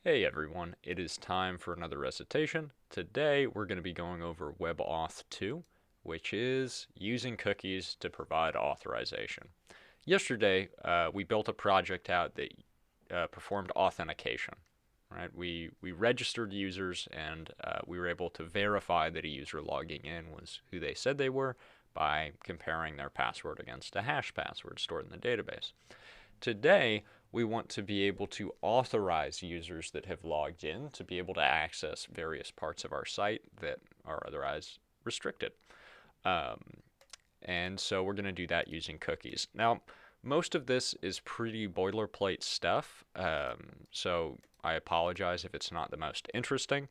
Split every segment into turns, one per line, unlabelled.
Hey everyone, it is time for another recitation. Today we're going to be going over WebAuth 2, which is using cookies to provide authorization. Yesterday, we built a project out that performed authentication. Right? We registered users and we were able to verify that a user logging in was who they said they were by comparing their password against a hash password stored in the database. Today, we want to be able to authorize users that have logged in to be able to access various parts of our site that are otherwise restricted. Um, and so we're going to do that using cookies. Now, most of this is pretty boilerplate stuff, so I apologize if it's not the most interesting.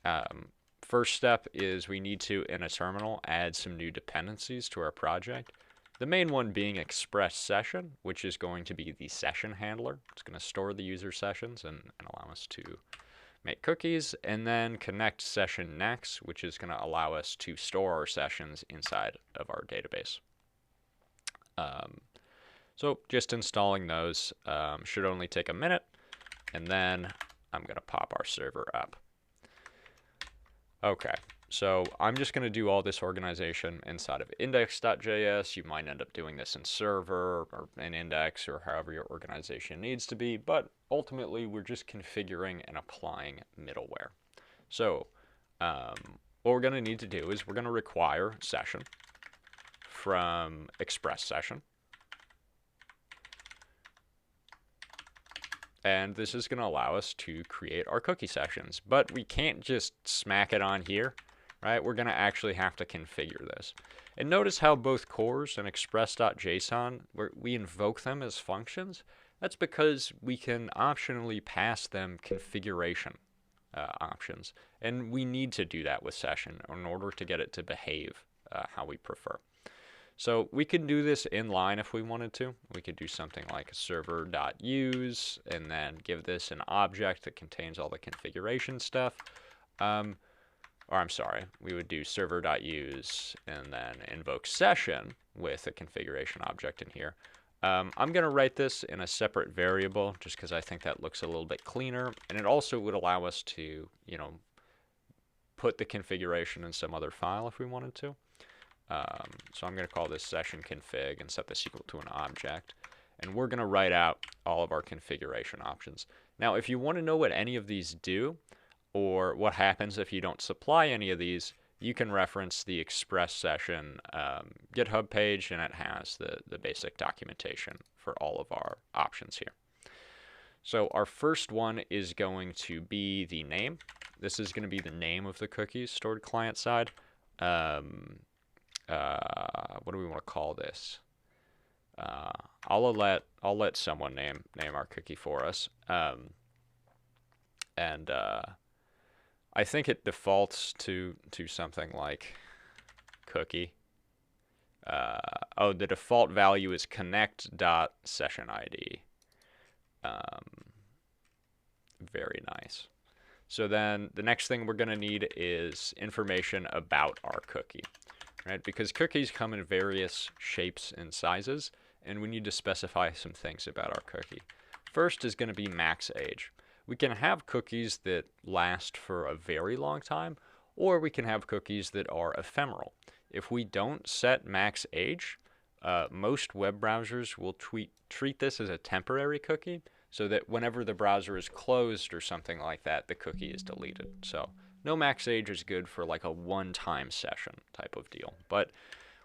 Um, First step is we need to, in a terminal, add some new dependencies to our project. The main one being express session, which is going to be the session handler. It's going to store the user sessions and allow us to make cookies, and then connect session next, which is going to allow us to store our sessions inside of our database. So just installing those should only take a minute, and then I'm going to pop our server up. Okay, so I'm just going to do all this organization inside of index.js. You might end up doing this in server or in index or however your organization needs to be, but ultimately we're just configuring and applying middleware. So what we're going to need to do is we're going to require session from express session. And this is going to allow us to create our cookie sessions. But we can't just smack it on here, right? We're going to actually have to configure this. And notice how both CORS and express.json, we invoke them as functions. That's because we can optionally pass them configuration options. And we need to do that with session in order to get it to behave how we prefer. So we could do this inline if we wanted to. We could do something like server.use and then give this an object that contains all the configuration stuff. Or I'm sorry, we would do server.use and then invoke session with a configuration object in here. I'm going to write this in a separate variable just because I think that looks a little bit cleaner. And it also would allow us to, put the configuration in some other file if we wanted to. So I'm going to call this session config and set this equal to an object. And we're going to write out all of our configuration options. Now, if you want to know what any of these do, or what happens if you don't supply any of these, you can reference the Express session GitHub page, and it has the basic documentation for all of our options here. So our first one is going to be the name. This is going to be the name of the cookies stored client side. What do we want to call this? I'll let someone name our cookie for us. I think it defaults to something like cookie. The default value is connect.sessionID. Very nice. So then the next thing we're going to need is information about our cookie. Right? Because cookies come in various shapes and sizes, and we need to specify some things about our cookie. First is going to be max age. We can have cookies that last for a very long time, or we can have cookies that are ephemeral. If we don't set max age, most web browsers will treat this as a temporary cookie, so that whenever the browser is closed or something like that, the cookie is deleted. So no max age is good for like a one-time session type of deal. But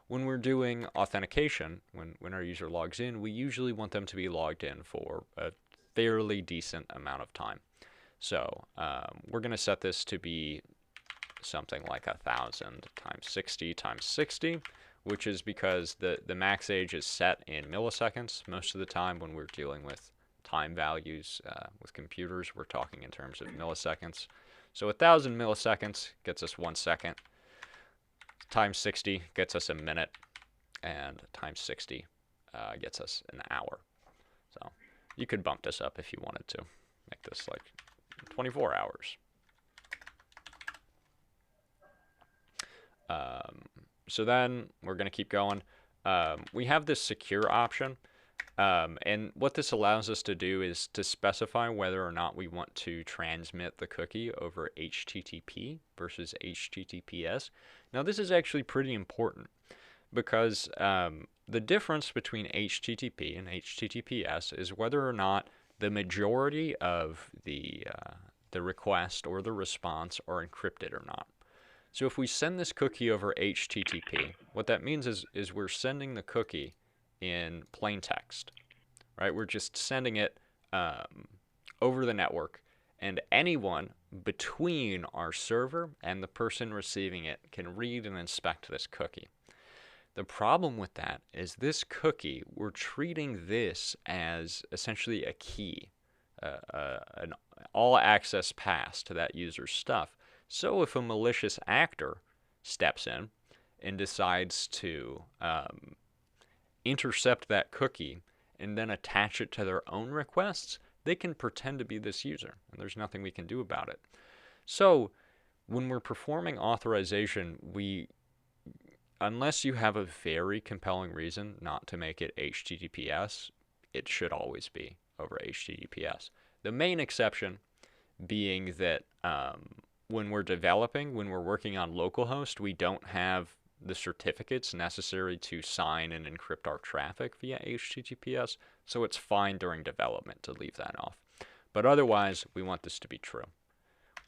when we're doing authentication, when our user logs in, we usually want them to be logged in for a fairly decent amount of time. So we're going to set this to be something like 1,000 times 60 times 60, which is because the max age is set in milliseconds. Most of the time when we're dealing with time values with computers, we're talking in terms of milliseconds. So 1,000 milliseconds gets us 1 second, times 60 gets us a minute, and times 60 gets us an hour. So you could bump this up if you wanted to, make this like 24 hours. So then we're going to keep going. We have this secure option. And what this allows us to do is to specify whether or not we want to transmit the cookie over HTTP versus HTTPS. Now, this is actually pretty important because the difference between HTTP and HTTPS is whether or not the majority of the request or the response are encrypted or not. So if we send this cookie over HTTP, what that means is we're sending the cookie in plain text, right? We're just sending it over the network, and anyone between our server and the person receiving it can read and inspect this cookie. The problem with that is this cookie, we're treating this as essentially a key, an all-access pass to that user's stuff. So if a malicious actor steps in and decides to intercept that cookie and then attach it to their own requests, they can pretend to be this user, and there's nothing we can do about it. So when we're performing authorization, unless you have a very compelling reason not to make it HTTPS, it should always be over HTTPS. The main exception being that when we're developing, when we're working on localhost, we don't have the certificates necessary to sign and encrypt our traffic via HTTPS, so it's fine during development to leave that off. But otherwise, we want this to be true.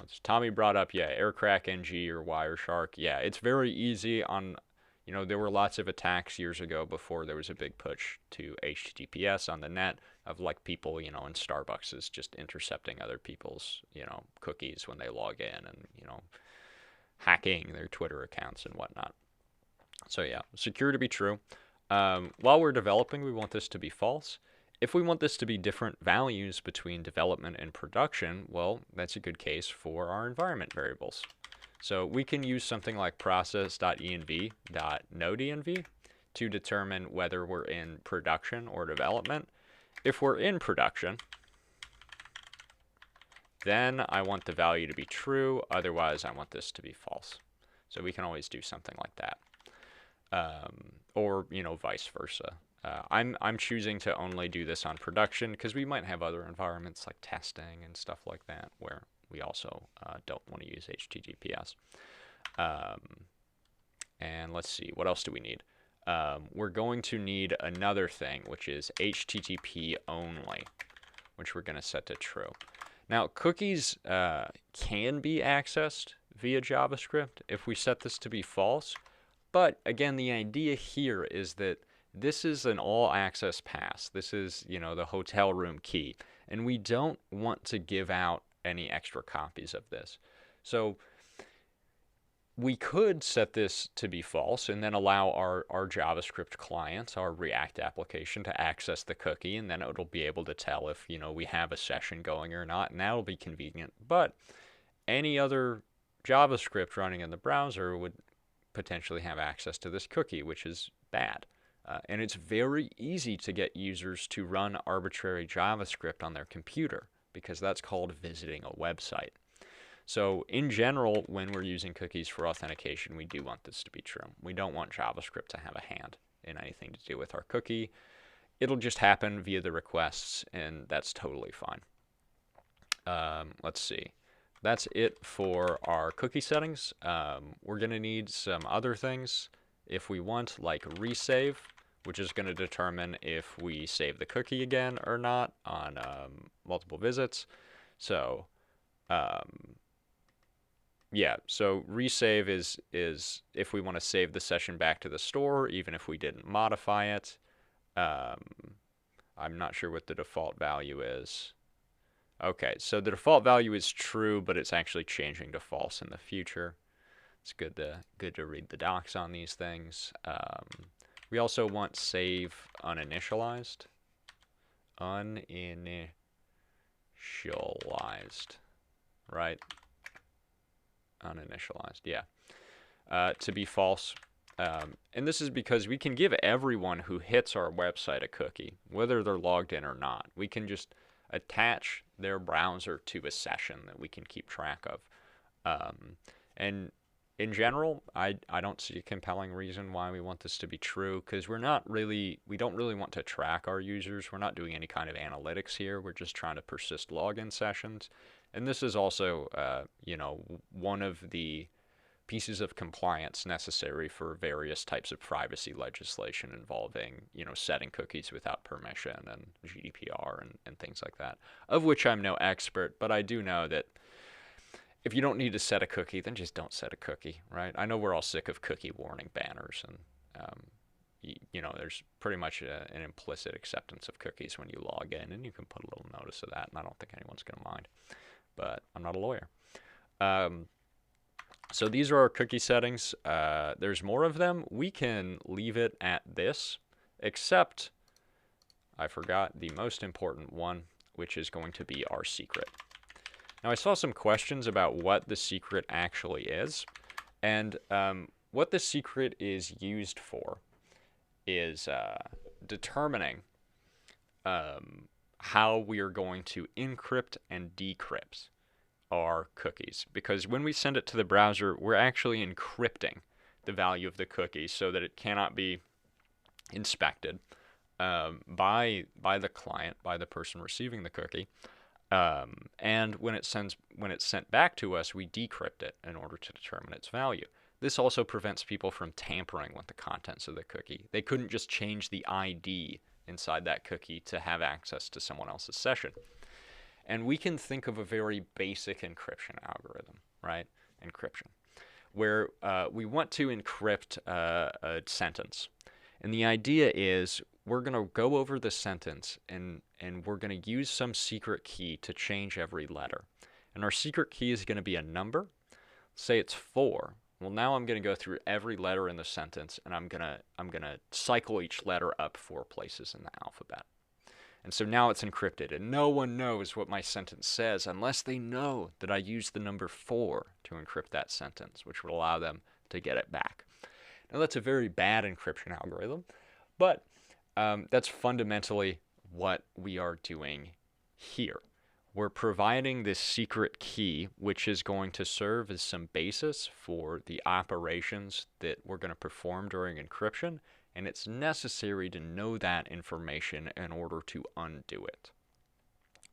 As Tommy brought up, Aircrack NG or Wireshark, it's very easy on, there were lots of attacks years ago before there was a big push to HTTPS on the net of like people, in Starbucks just intercepting other people's, cookies when they log in and, hacking their Twitter accounts and whatnot. So secure to be true. While we're developing, we want this to be false. If we want this to be different values between development and production, well, that's a good case for our environment variables. So we can use something like process.env.nodeNV to determine whether we're in production or development. If we're in production, then I want the value to be true. Otherwise, I want this to be false. So we can always do something like that. Or vice versa. I'm choosing to only do this on production because we might have other environments like testing and stuff like that where we also don't want to use HTTPS. And let's see, what else do we need? We're going to need another thing, which is HTTP only, which we're going to set to true. Now, cookies can be accessed via JavaScript if we set this to be false. But again, the idea here is that this is an all-access pass. This is, the hotel room key. And we don't want to give out any extra copies of this. So we could set this to be false and then allow our JavaScript client, our React application, to access the cookie, and then it'll be able to tell if, we have a session going or not, and that'll be convenient. But any other JavaScript running in the browser would potentially have access to this cookie, which is bad. And it's very easy to get users to run arbitrary JavaScript on their computer because that's called visiting a website. So in general, when we're using cookies for authentication, we do want this to be true. We don't want JavaScript to have a hand in anything to do with our cookie. It'll just happen via the requests, and that's totally fine. Let's see. That's it for our cookie settings. We're going to need some other things if we want, like resave, which is going to determine if we save the cookie again or not on multiple visits. So, so resave is if we want to save the session back to the store, even if we didn't modify it. I'm not sure what the default value is. Okay, so the default value is true, but it's actually changing to false in the future. It's good to read the docs on these things. We also want save uninitialized. Uninitialized, right? Uninitialized, to be false. And this is because we can give everyone who hits our website a cookie, whether they're logged in or not. We can just attach their browser to a session that we can keep track of. And in general, I don't see a compelling reason why we want this to be true, because we don't really want to track our users. We're not doing any kind of analytics here. We're just trying to persist login sessions. And this is also, one of the pieces of compliance necessary for various types of privacy legislation involving, setting cookies without permission and GDPR and things like that, of which I'm no expert, but I do know that if you don't need to set a cookie, then just don't set a cookie, right? I know we're all sick of cookie warning banners, and there's pretty much an implicit acceptance of cookies when you log in, and you can put a little notice of that, and I don't think anyone's going to mind. But I'm not a lawyer. So these are our cookie settings. There's more of them. We can leave it at this, except I forgot the most important one, which is going to be our secret. Now, I saw some questions about what the secret actually is, and what the secret is used for is determining how we are going to encrypt and decrypt our cookies. Because when we send it to the browser, we're actually encrypting the value of the cookie so that it cannot be inspected by the client, by the person receiving the cookie. And when it's sent back to us, we decrypt it in order to determine its value. This also prevents people from tampering with the contents of the cookie. They couldn't just change the ID inside that cookie to have access to someone else's session. And we can think of a very basic encryption algorithm, right? Encryption, where we want to encrypt a sentence. And the idea is we're going to go over the sentence and we're going to use some secret key to change every letter. And our secret key is going to be a number. Say it's 4. Well, now I'm going to go through every letter in the sentence, and I'm going to cycle each letter up 4 places in the alphabet. And so now it's encrypted, and no one knows what my sentence says unless they know that I used the number 4 to encrypt that sentence, which would allow them to get it back. Now, that's a very bad encryption algorithm, but that's fundamentally what we are doing here. We're providing this secret key, which is going to serve as some basis for the operations that we're going to perform during encryption, and it's necessary to know that information in order to undo it.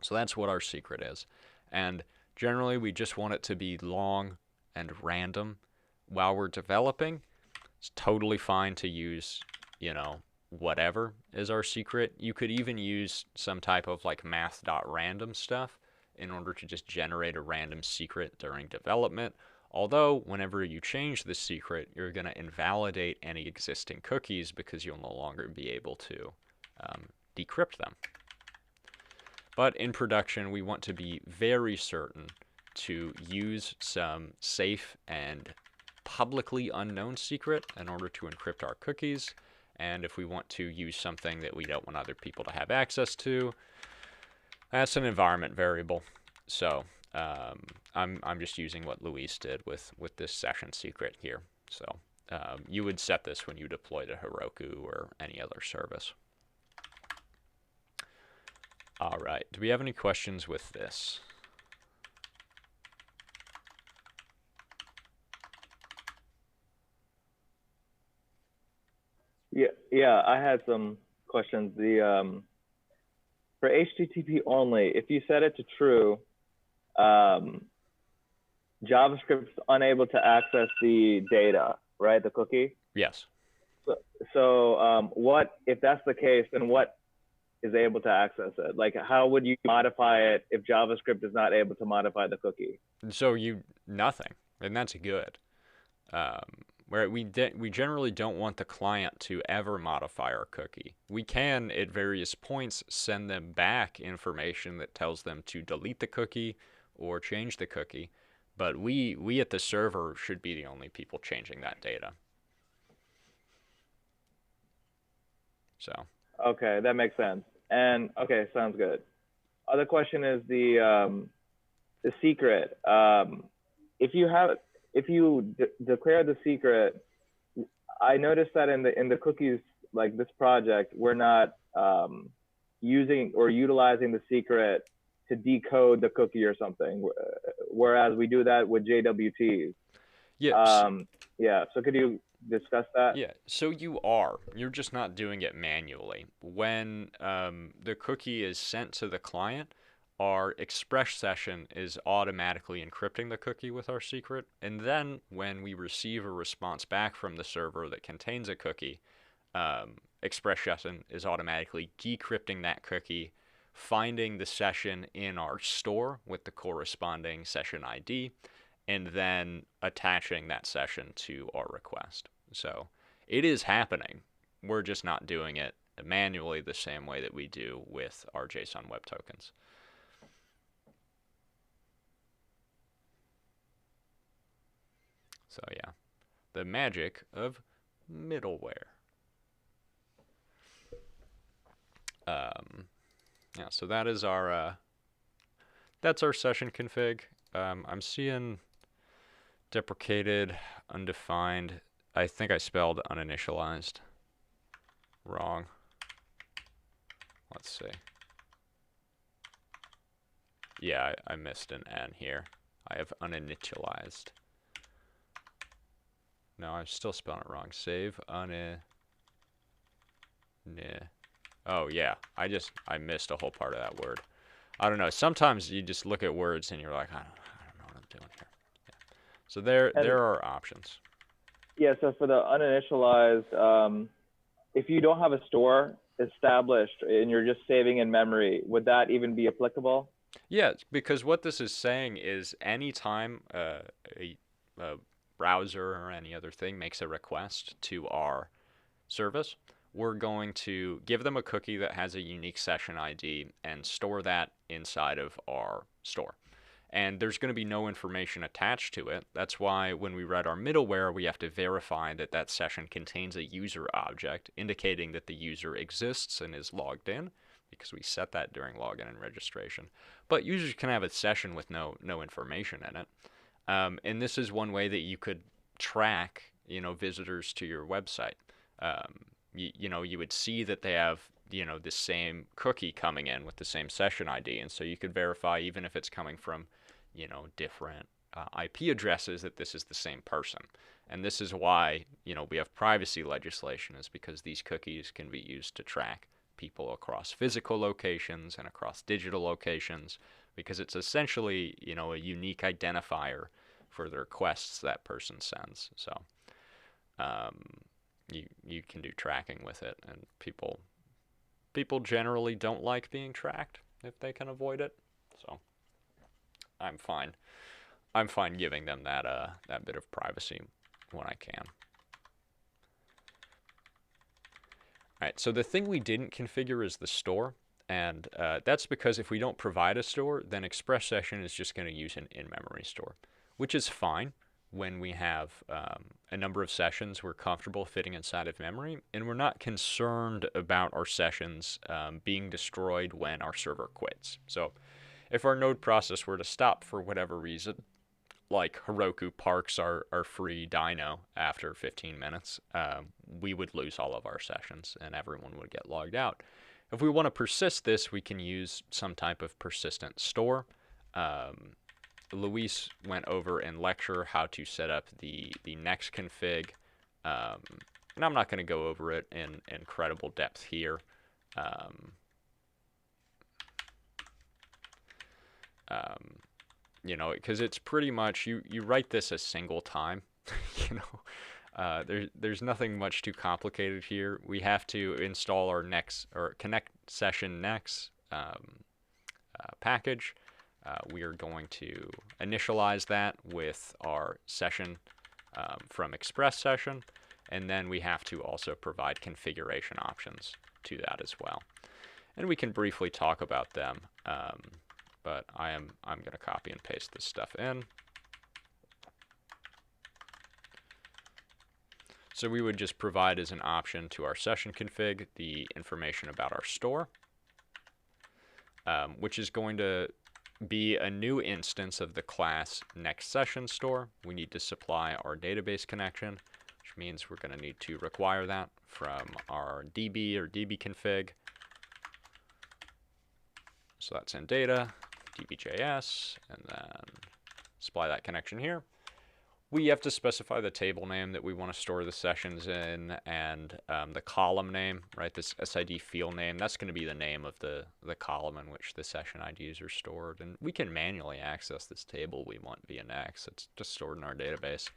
So that's what our secret is. And generally, we just want it to be long and random while we're developing. It's totally fine to use, whatever is our secret. You could even use some type of like math.random stuff in order to just generate a random secret during development. Although, whenever you change the secret, you're going to invalidate any existing cookies because you'll no longer be able to decrypt them. But in production, we want to be very certain to use some safe and publicly unknown secret in order to encrypt our cookies. And if we want to use something that we don't want other people to have access to, that's an environment variable. So I'm just using what Luis did with this session secret here. So you would set this when you deploy to Heroku or any other service. All right. Do we have any questions with this?
Yeah, I had some questions. For HTTP only, if you set it to true, JavaScript's unable to access the data, right? The cookie.
Yes.
So what if that's the case? Then what is able to access it? Like, how would you modify it if JavaScript is not able to modify the cookie?
So nothing, and that's good. Where we generally don't want the client to ever modify our cookie. We can, at various points, send them back information that tells them to delete the cookie or change the cookie, but we at the server should be the only people changing that data. So.
Okay, that makes sense. And okay, sounds good. Other question is the secret. If you declare the secret, I noticed that in the cookies, like this project, we're not using or utilizing the secret to decode the cookie or something, whereas we do that with JWTs.
Yeah.
Yeah, so could you discuss that?
Yeah, so you're just not doing it manually. When the cookie is sent to the client, our express session is automatically encrypting the cookie with our secret. And then when we receive a response back from the server that contains a cookie, express session is automatically decrypting that cookie, finding the session in our store with the corresponding session ID, and then attaching that session to our request. So it is happening. We're just not doing it manually the same way that we do with our JSON Web Tokens. So yeah, the magic of middleware. Yeah, so that is our that's our session config. I'm seeing deprecated, undefined. I think I spelled uninitialized wrong. Let's see. Yeah, I missed an N here. I have uninitialized. No, I'm still spelling it wrong. Save Oh yeah, I missed a whole part of that word. I don't know. Sometimes you just look at words and you're like, I don't know what I'm doing here. Yeah. So there
And
are options.
yeah, so for the uninitialized, if you don't have a store established and you're just saving in memory, would that even be applicable?
Yeah, because what this is saying is anytime a browser or any other thing makes a request to our service, we're going to give them a cookie that has a unique session ID and store that inside of our store. And there's going to be no information attached to it. That's why when we read our middleware, we have to verify that that session contains a user object, indicating that the user exists and is logged in, because we set that during login and registration. But users can have a session with no information in it. And this is one way that you could track, visitors to your website. You would see that they have, the same cookie coming in with the same session ID, and so you could verify even if it's coming from, different IP addresses that this is the same person. And this is why, we have privacy legislation, is because these cookies can be used to track people across physical locations and across digital locations, because it's essentially, a unique identifier for the requests that person sends. So um, you can do tracking with it, and people generally don't like being tracked if they can avoid it. So I'm fine. I'm fine giving them that bit of privacy when I can. All right, so the thing we didn't configure is the store, and that's because if we don't provide a store, then Express Session is just going to use an in-memory store, which is fine when we have a number of sessions we're comfortable fitting inside of memory, and we're not concerned about our sessions being destroyed when our server quits. So if our node process were to stop for whatever reason, like Heroku parks our free dyno after 15 minutes, we would lose all of our sessions and everyone would get logged out. If we want to persist this, we can use some type of persistent store. Luis went over in lecture how to set up the next config, and I'm not going to go over it in incredible depth here. Because it's pretty much you write this a single time. There's nothing much too complicated here. We have to install our next or connect session next package. We are going to initialize that with our session from Express Session, and then we have to also provide configuration options to that as well. And we can briefly talk about them, but I'm going to copy and paste this stuff in. So we would just provide as an option to our session config the information about our store, which is going to be a new instance of the class next session store. We need to supply our database connection, which means we're going to need to require that from our DB or DB config. So that's in data, db.js, and then supply that connection here. We have to specify the table name that we want to store the sessions in, and the column name, right? This SID field name, that's going to be the name of the column in which the session IDs are stored. And we can manually access this table we want via Next. It's just stored in our database.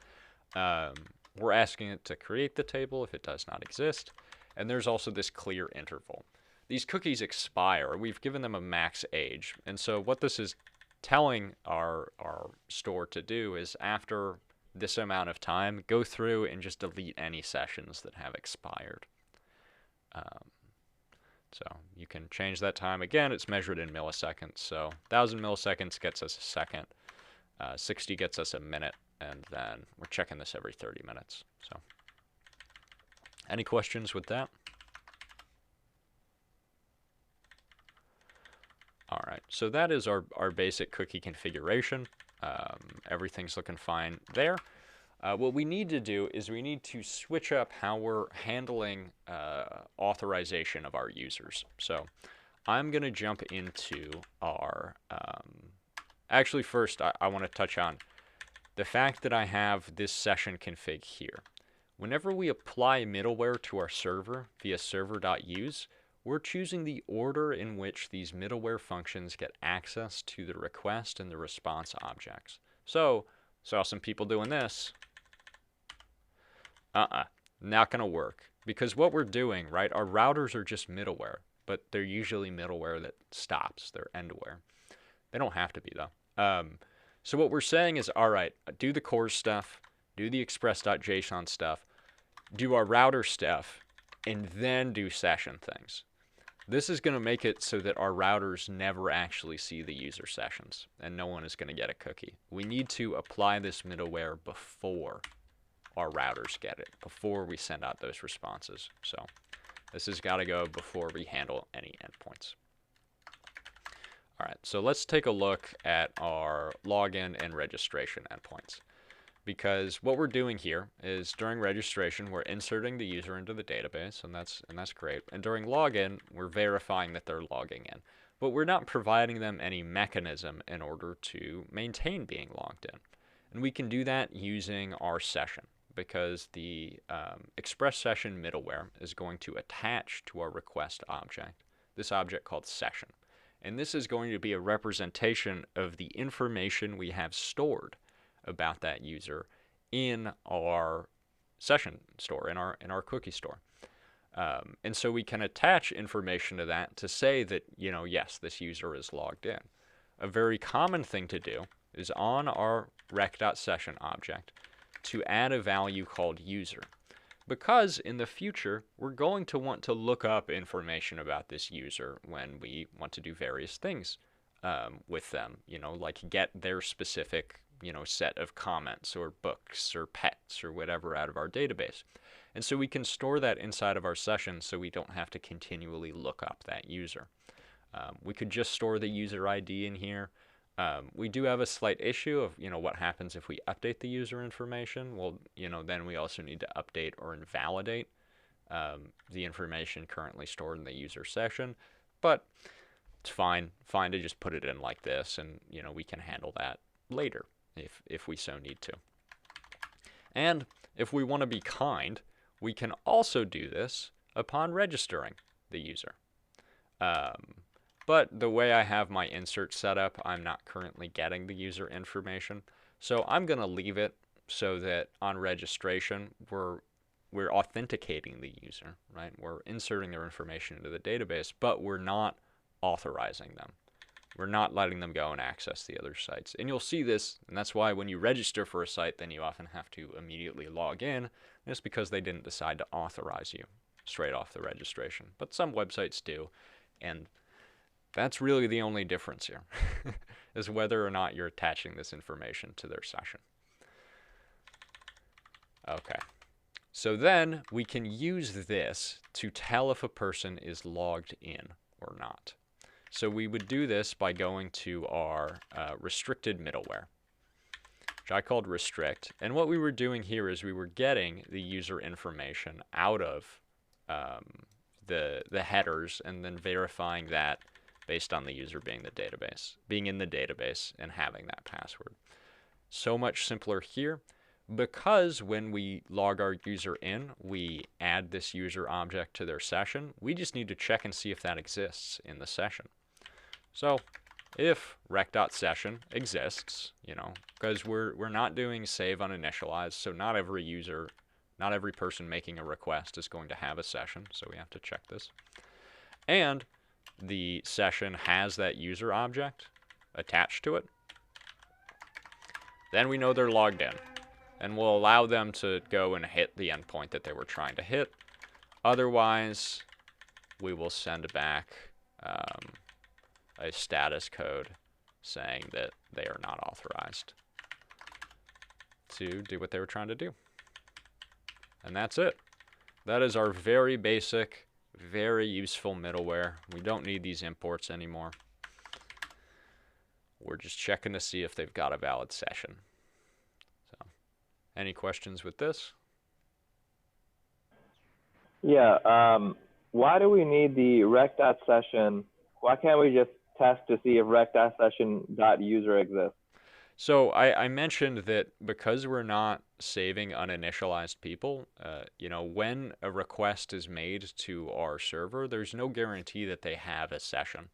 We're asking it to create the table if it does not exist. And there's also this clear interval. These cookies expire. We've given them a max age. And so what this is telling our store to do is, after this amount of time, go through and just delete any sessions that have expired. So you can change that time. Again, it's measured in milliseconds. So 1,000 milliseconds gets us a second. 60 gets us a minute. And then we're checking this every 30 minutes. So any questions with that? All right, so that is our basic cookie configuration. Everything's looking fine there. What we need to do is we need to switch up how we're handling authorization of our users. So I'm going to jump into our, actually first I want to touch on the fact that I have this session config here. Whenever we apply middleware to our server via server.use, we're choosing the order in which these middleware functions get access to the request and the response objects. So, saw some people doing this. Not going to work. Because what we're doing, right, our routers are just middleware, but they're usually middleware that stops. They're endware. They don't have to be, though. So what we're saying is, all right, do the CORS stuff, do the express.json stuff, do our router stuff, and then do session things. This is going to make it so that our routers never actually see the user sessions, and no one is going to get a cookie. We need to apply this middleware before our routers get it, before we send out those responses. So this has got to go before we handle any endpoints. All right, so let's take a look at our login and registration endpoints. Because what we're doing here is, during registration, we're inserting the user into the database, and that's great. And during login, we're verifying that they're logging in. But we're not providing them any mechanism in order to maintain being logged in. And we can do that using our session, because the express session middleware is going to attach to our request object this object called session. And this is going to be a representation of the information we have stored about that user in our session store, in our cookie store. And so we can attach information to that to say that, yes, this user is logged in. A very common thing to do is, on our rec.session object, to add a value called user. Because in the future, we're going to want to look up information about this user when we want to do various things with them, like get their specific, set of comments or books or pets or whatever out of our database. And so we can store that inside of our session so we don't have to continually look up that user. We could just store the user ID in here. We do have a slight issue of, what happens if we update the user information. Well, then we also need to update or invalidate the information currently stored in the user session. But it's fine to just put it in like this, and, we can handle that later if we so need to. And if we want to be kind, we can also do this upon registering the user. But the way I have my insert set up, I'm not currently getting the user information. So I'm going to leave it so that on registration, we're authenticating the user, right? We're inserting their information into the database, but we're not authorizing them. We're not letting them go and access the other sites. And you'll see this, and that's why when you register for a site, then you often have to immediately log in. It's because they didn't decide to authorize you straight off the registration. But some websites do, and that's really the only difference here, is whether or not you're attaching this information to their session. Okay, so then we can use this to tell if a person is logged in or not. So we would do this by going to our restricted middleware, which I called restrict. And what we were doing here is we were getting the user information out of the headers, and then verifying that based on the user being in the database and having that password. So much simpler here. because when we log our user in, we add this user object to their session, we just need to check and see if that exists in the session. So if rec.session exists, because we're not doing save uninitialized, so not every user, not every person making a request is going to have a session, so we have to check this. And the session has that user object attached to it, then we know they're logged in. And we'll allow them to go and hit the endpoint that they were trying to hit. Otherwise, we will send back a status code saying that they are not authorized to do what they were trying to do. And that's it. That is our very basic, very useful middleware. We don't need these imports anymore. We're just checking to see if they've got a valid session. So, any questions with this?
Yeah. Why do we need the rec.session? Why can't we just test to see if rec.session.user exists?
So I mentioned that because we're not saving uninitialized people, when a request is made to our server, there's no guarantee that they have a session.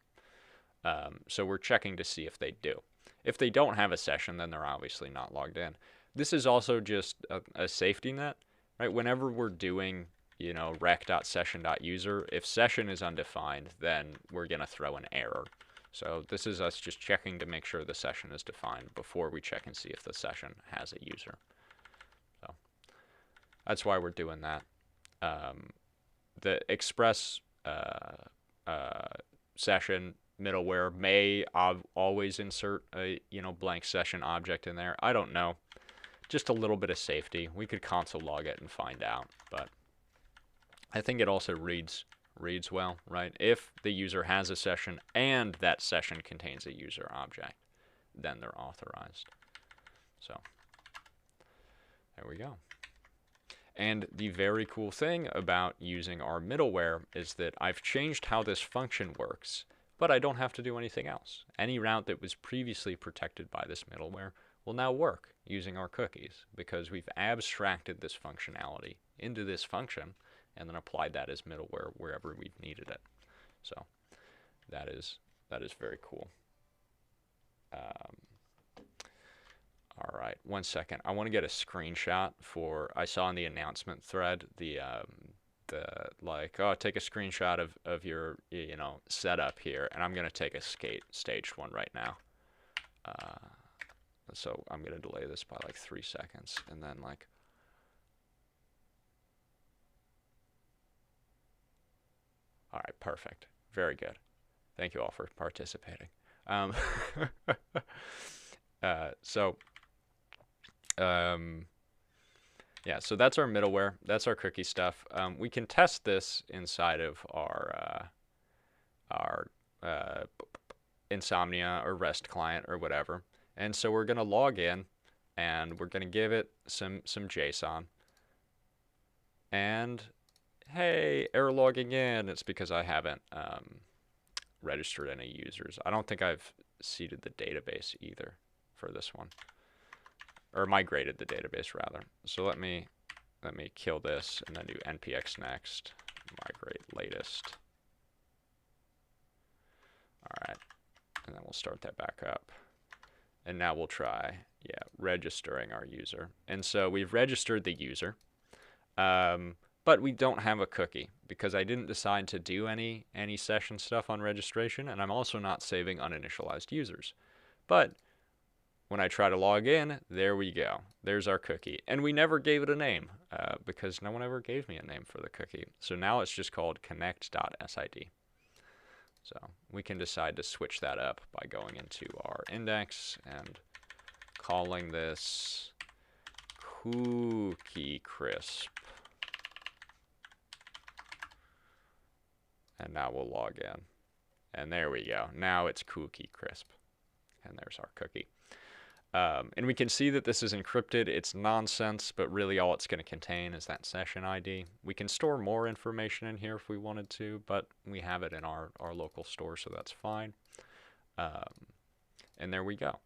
So we're checking to see if they do. If they don't have a session, then they're obviously not logged in. This is also just a safety net, right? Whenever we're doing, rec.session.user, if session is undefined, then we're going to throw an error. So this is us just checking to make sure the session is defined before we check and see if the session has a user. So that's why we're doing that. The express session middleware may always insert a blank session object in there. I don't know. Just a little bit of safety. We could console log it and find out, but I think it also reads well, right? If the user has a session and that session contains a user object, then they're authorized. So there we go. And the very cool thing about using our middleware is that I've changed how this function works, but I don't have to do anything else. Any route that was previously protected by this middleware will now work using our cookies because we've abstracted this functionality into this function and then applied that as middleware wherever we've needed it. So that is very cool. All right, 1 second. I want to get a screenshot for, I saw in the announcement thread take a screenshot of your setup here, and I'm going to take a staged one right now. So I'm going to delay this by like 3 seconds, and then all right, perfect. Very good. Thank you all for participating. Yeah, so that's our middleware. That's our cookie stuff. We can test this inside of our Insomnia or REST client or whatever. And so we're going to log in, and we're going to give it some JSON. And hey, error logging in. It's because I haven't registered any users. I don't think I've seeded the database either for this one, or migrated the database rather. So let me kill this and then do npx next migrate latest. All right, and then we'll start that back up. And now we'll try, registering our user. And so we've registered the user. But we don't have a cookie because I didn't decide to do any session stuff on registration, and I'm also not saving uninitialized users. But when I try to log in, there we go. There's our cookie. And we never gave it a name because no one ever gave me a name for the cookie. So now it's just called connect.sid. So we can decide to switch that up by going into our index and calling this cookie crisp. And now we'll log in. And there we go. Now it's cookie crisp. And there's our cookie. And we can see that this is encrypted. It's nonsense, but really all it's going to contain is that session ID. We can store more information in here if we wanted to, but we have it in our local store, so that's fine. And there we go.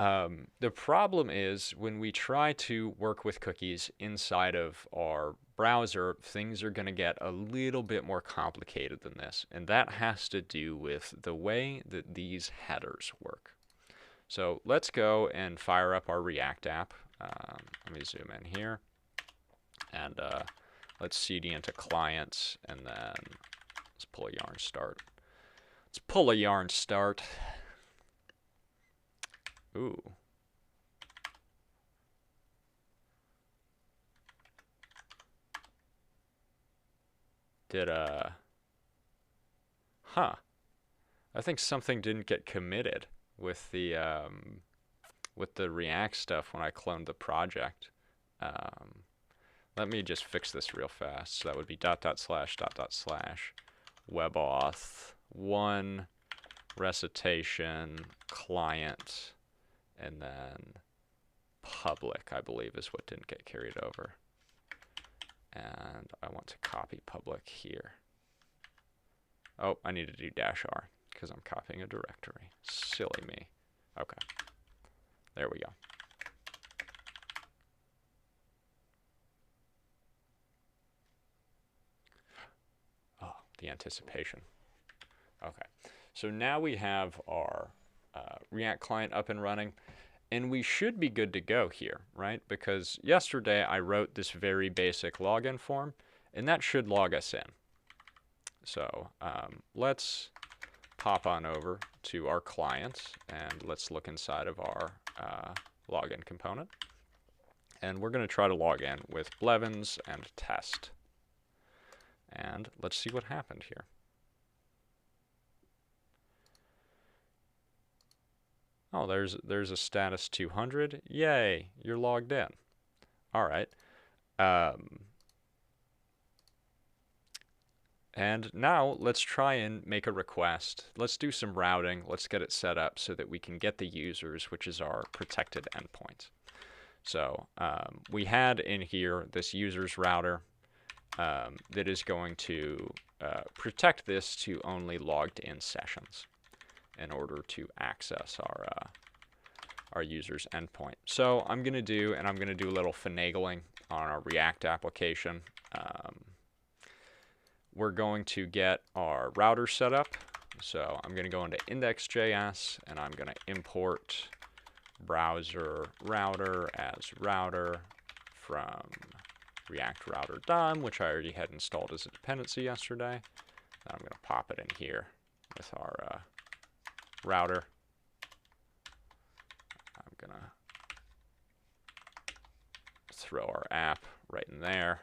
The problem is when we try to work with cookies inside of our browser, things are going to get a little bit more complicated than this. And that has to do with the way that these headers work. So let's go and fire up our React app. Let me zoom in here. And let's cd into clients, and then let's pull a yarn start. Let's pull a yarn start. Ooh. Huh. I think something didn't get committed with the React stuff when I cloned the project. Let me just fix this real fast. So that would be // WebAuth 1 recitation client, and then public, I believe, is what didn't get carried over. And I want to copy public here. Oh, I need to do -r because I'm copying a directory. Silly me. Okay. There we go. Oh, the anticipation. Okay. So now we have our React client up and running. And we should be good to go here, right? Because yesterday I wrote this very basic login form, and that should log us in. So let's pop on over to our client, and let's look inside of our login component. And we're going to try to log in with Blevins and test. And let's see what happened here. Oh, there's a status 200. Yay, you're logged in. All right. And now let's try and make a request. Let's do some routing. Let's get it set up so that we can get the users, which is our protected endpoint. So we had in here this users router that is going to protect this to only logged in sessions in order to access our user's endpoint. So I'm going to do a little finagling on our React application. We're going to get our router set up. So I'm going to go into index.js, and I'm going to import browser router as router from React router DOM, which I already had installed as a dependency yesterday. Then I'm going to pop it in here with our router. I'm going to throw our app right in there.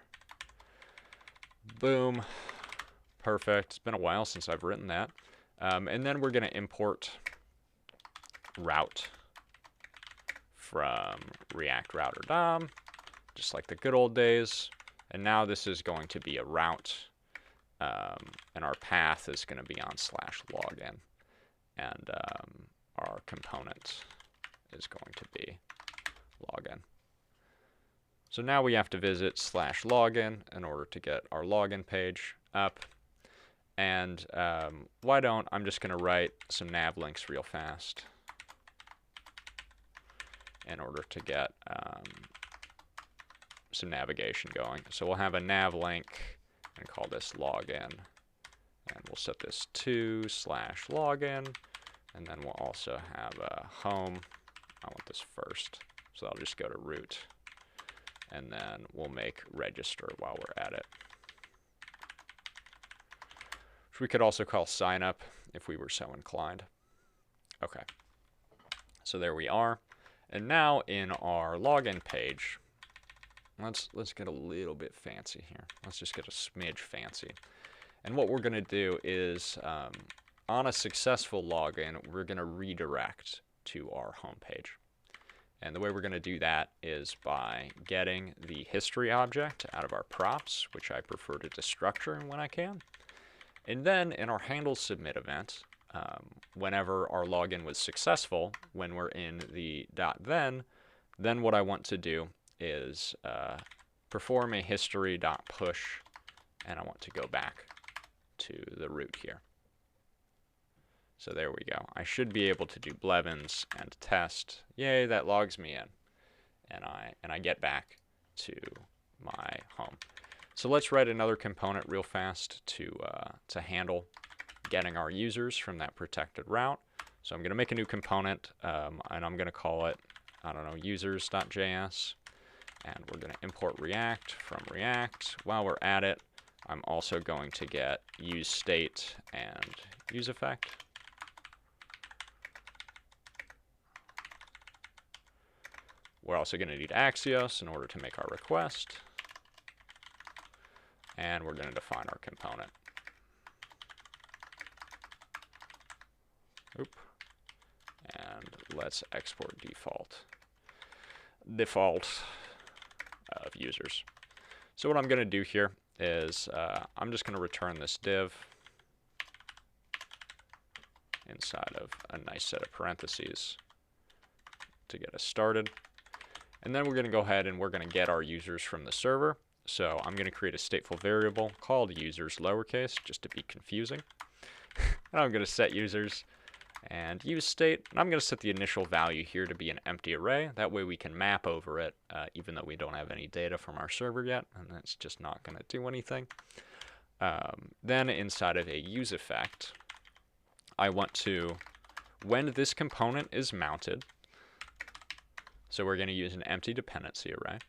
Boom. Perfect. It's been a while since I've written that. And then we're going to import route from React router DOM, just like the good old days. And now this is going to be a route, and our path is going to be on /login. And our component is going to be login. So now we have to visit /login in order to get our login page up. And I'm just going to write some nav links real fast in order to get some navigation going. So we'll have a nav link and call this login. And we'll set this to /login. And then we'll also have a home. I want this first. So I'll just go to root. And then we'll make register while we're at it. Which we could also call sign up if we were so inclined. Okay. So there we are. And now in our login page, let's get a little bit fancy here. Let's just get a smidge fancy. And what we're going to do is, on a successful login, we're going to redirect to our home page. And the way we're going to do that is by getting the history object out of our props, which I prefer to destructure when I can. And then in our handle submit event, whenever our login was successful, when we're in the .then what I want to do is perform a history.push, and I want to go back to the root here. So there we go. I should be able to do Blevins and test. Yay, that logs me in. And I get back to my home. So let's write another component real fast to handle getting our users from that protected route. So I'm going to make a new component, and I'm going to call it, I don't know, users.js. And we're going to import React from React. While we're at it, I'm also going to get useState and useEffect. We're also going to need Axios in order to make our request. And we're going to define our component. Oop. And let's export default of users. So what I'm going to do here is I'm just going to return this div inside of a nice set of parentheses to get us started. And then we're going to go ahead and we're going to get our users from the server. So I'm going to create a stateful variable called users lowercase just to be confusing. And I'm going to set users and useState. And I'm going to set the initial value here to be an empty array. That way we can map over it even though we don't have any data from our server yet. And that's just not going to do anything. Then inside of a useEffect, I want to, when this component is mounted, so we're going to use an empty dependency array.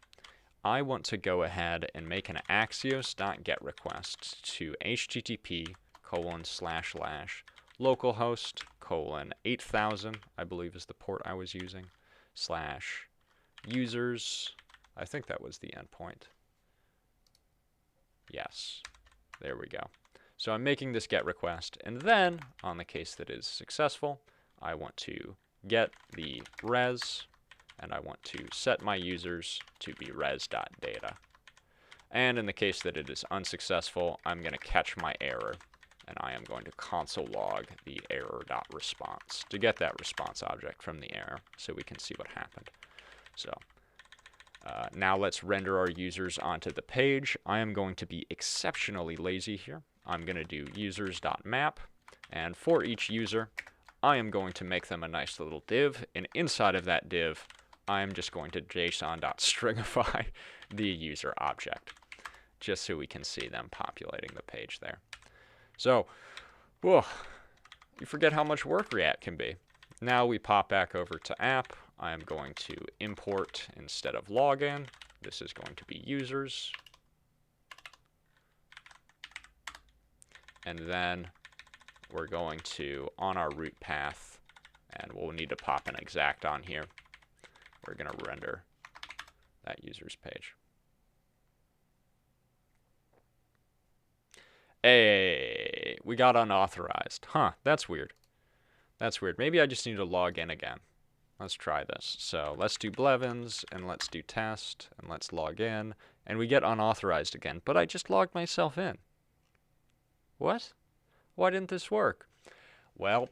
I want to go ahead and make an axios.getRequest to http://localhost:8000, I believe is the port I was using, /users, I think that was the endpoint. Yes, there we go. So I'm making this GET request, and then, on the case that is successful, I want to get the res, and I want to set my users to be res.data. And in the case that it is unsuccessful, I'm going to catch my error, and I am going to console log the error.response to get that response object from the error so we can see what happened. So now let's render our users onto the page. I am going to be exceptionally lazy here. I'm going to do users.map, and for each user, I am going to make them a nice little div, and inside of that div, I'm just going to json.stringify the user object, just so we can see them populating the page there. So, whoa, you forget how much work React can be. Now we pop back over to app. I am going to import instead of login. This is going to be users. And then we're going to, on our root path, and we'll need to pop an exact on here, we're going to render that user's page. Hey, we got unauthorized. Huh, that's weird. That's weird. Maybe I just need to log in again. Let's try this. So let's do Blevins, and let's do test, and let's log in, and we get unauthorized again. But I just logged myself in. What? Why didn't this work? Well,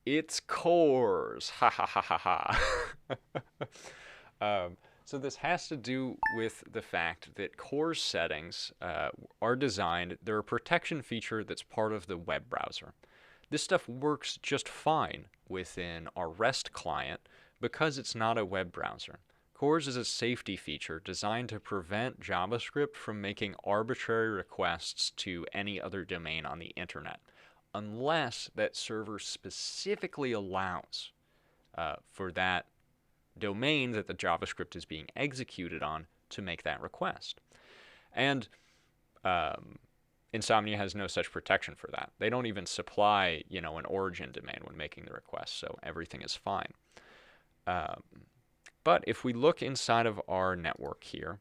it's CORS. Ha ha ha ha ha. So this has to do with the fact that CORS settings are designed, they're a protection feature that's part of the web browser. This stuff works just fine within our REST client because it's not a web browser. CORS is a safety feature designed to prevent JavaScript from making arbitrary requests to any other domain on the internet, unless that server specifically allows for that domain that the JavaScript is being executed on to make that request. And Insomnia has no such protection for that. They don't even supply, an origin domain when making the request, so everything is fine. But if we look inside of our network here,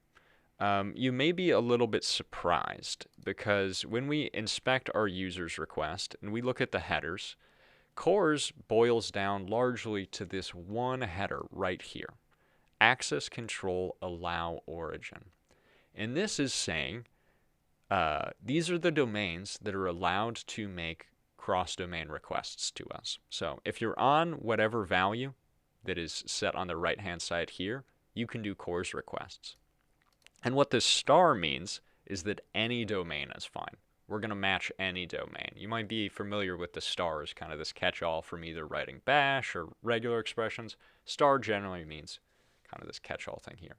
you may be a little bit surprised because when we inspect our user's request and we look at the headers, CORS boils down largely to this one header right here, access control allow origin. And this is saying these are the domains that are allowed to make cross-domain requests to us. So if you're on whatever value that is set on the right-hand side here, you can do CORS requests. And what this star means is that any domain is fine. we're going to match any domain. You might be familiar with the star as kind of this catch-all from either writing bash or regular expressions. Star generally means kind of this catch-all thing here.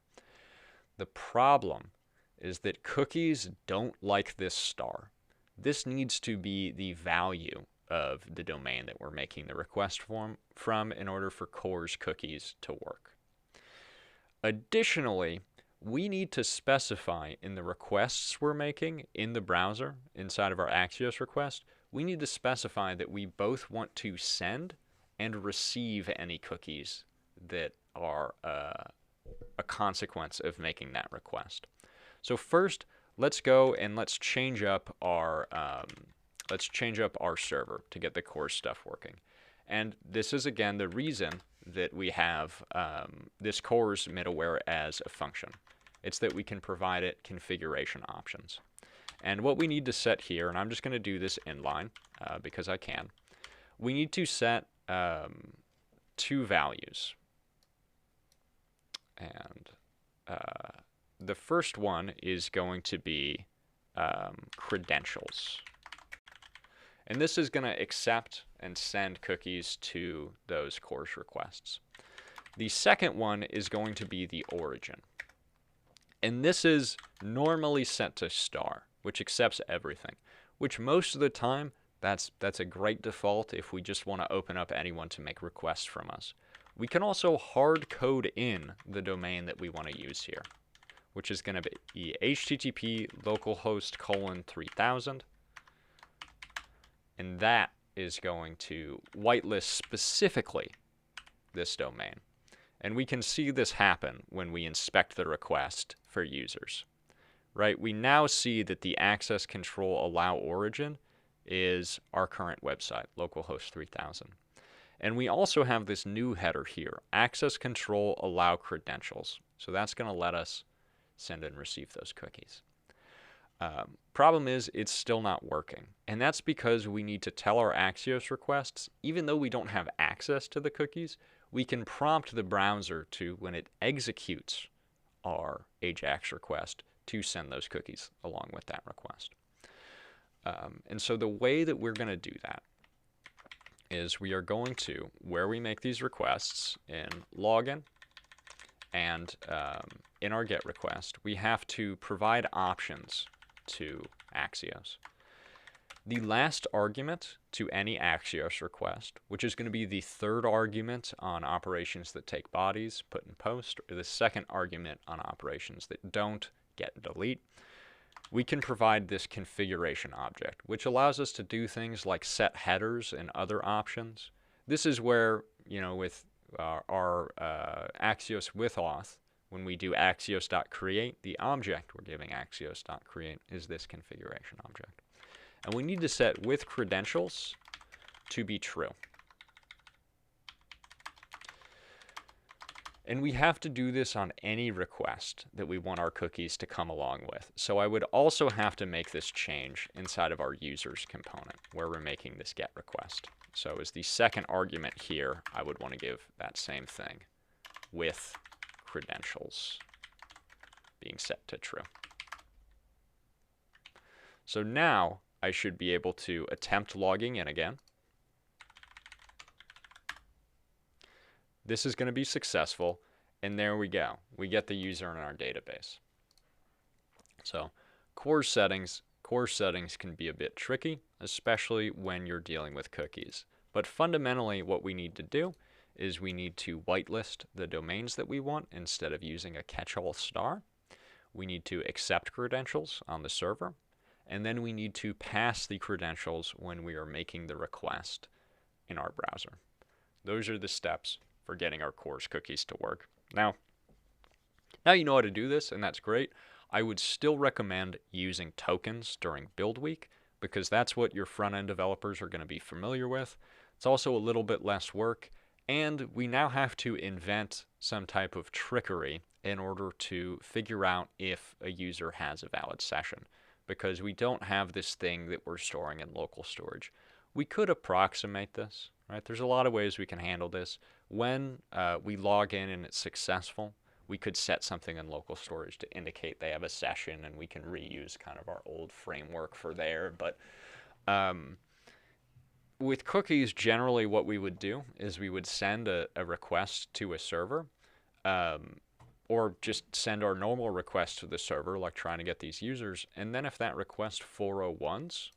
The problem is that cookies don't like this star. This needs to be the value of the domain that we're making the request from in order for CORS cookies to work. Additionally, we need to specify in the requests we're making in the browser, inside of our Axios request, we need to specify that we both want to send and receive any cookies that are a consequence of making that request. So first, let's go and let's change up our server to get the CORS stuff working. And this is again the reason that we have this CORS middleware as a function. It's that we can provide it configuration options. And what we need to set here, and I'm just going to do this inline because I can, we need to set two values. And the first one is going to be credentials. And this is going to accept and send cookies to those CORS requests. The second one is going to be the origin. And this is normally set to star, which accepts everything, which most of the time, that's a great default if we just want to open up anyone to make requests from us. We can also hard code in the domain that we want to use here, which is going to be http localhost:3000. And that is going to whitelist specifically this domain. And we can see this happen when we inspect the request for users, right? We now see that the access control allow origin is our current website, localhost:3000. And we also have this new header here, access control allow credentials. So that's going to let us send and receive those cookies. Problem is, it's still not working. And that's because we need to tell our Axios requests, even though we don't have access to the cookies, we can prompt the browser to, when it executes our AJAX request, to send those cookies along with that request. And so the way that we're going to do that is we are going to, where we make these requests in login and in our GET request, we have to provide options to Axios. The last argument to any Axios request, which is going to be the third argument on operations that take bodies, put in post, or the second argument on operations that don't, get and delete, we can provide this configuration object, which allows us to do things like set headers and other options. This is where, you know, with our Axios with auth, when we do axios.create, the object we're giving axios.create is this configuration object. And we need to set with credentials to be true. And we have to do this on any request that we want our cookies to come along with. So I would also have to make this change inside of our users component where we're making this GET request. So as the second argument here, I would want to give that same thing with credentials being set to true. So now I should be able to attempt logging in again. This is going to be successful, and there we go. We get the user in our database. So CORS settings can be a bit tricky, especially when you're dealing with cookies. But fundamentally what we need to do is we need to whitelist the domains that we want instead of using a catch-all star. We need to accept credentials on the server, and then we need to pass the credentials when we are making the request in our browser. Those are the steps for getting our CORS cookies to work. Now you know how to do this, and that's great. I would still recommend using tokens during build week because that's what your front-end developers are going to be familiar with. It's also a little bit less work, and we now have to invent some type of trickery in order to figure out if a user has a valid session, because we don't have this thing that we're storing in local storage. We could approximate this, right? There's a lot of ways we can handle this. When we log in and it's successful, we could set something in local storage to indicate they have a session, and we can reuse kind of our old framework for there. But with cookies, generally what we would do is we would send a request to a server, or just send our normal request to the server, like trying to get these users. And then if that request 401s,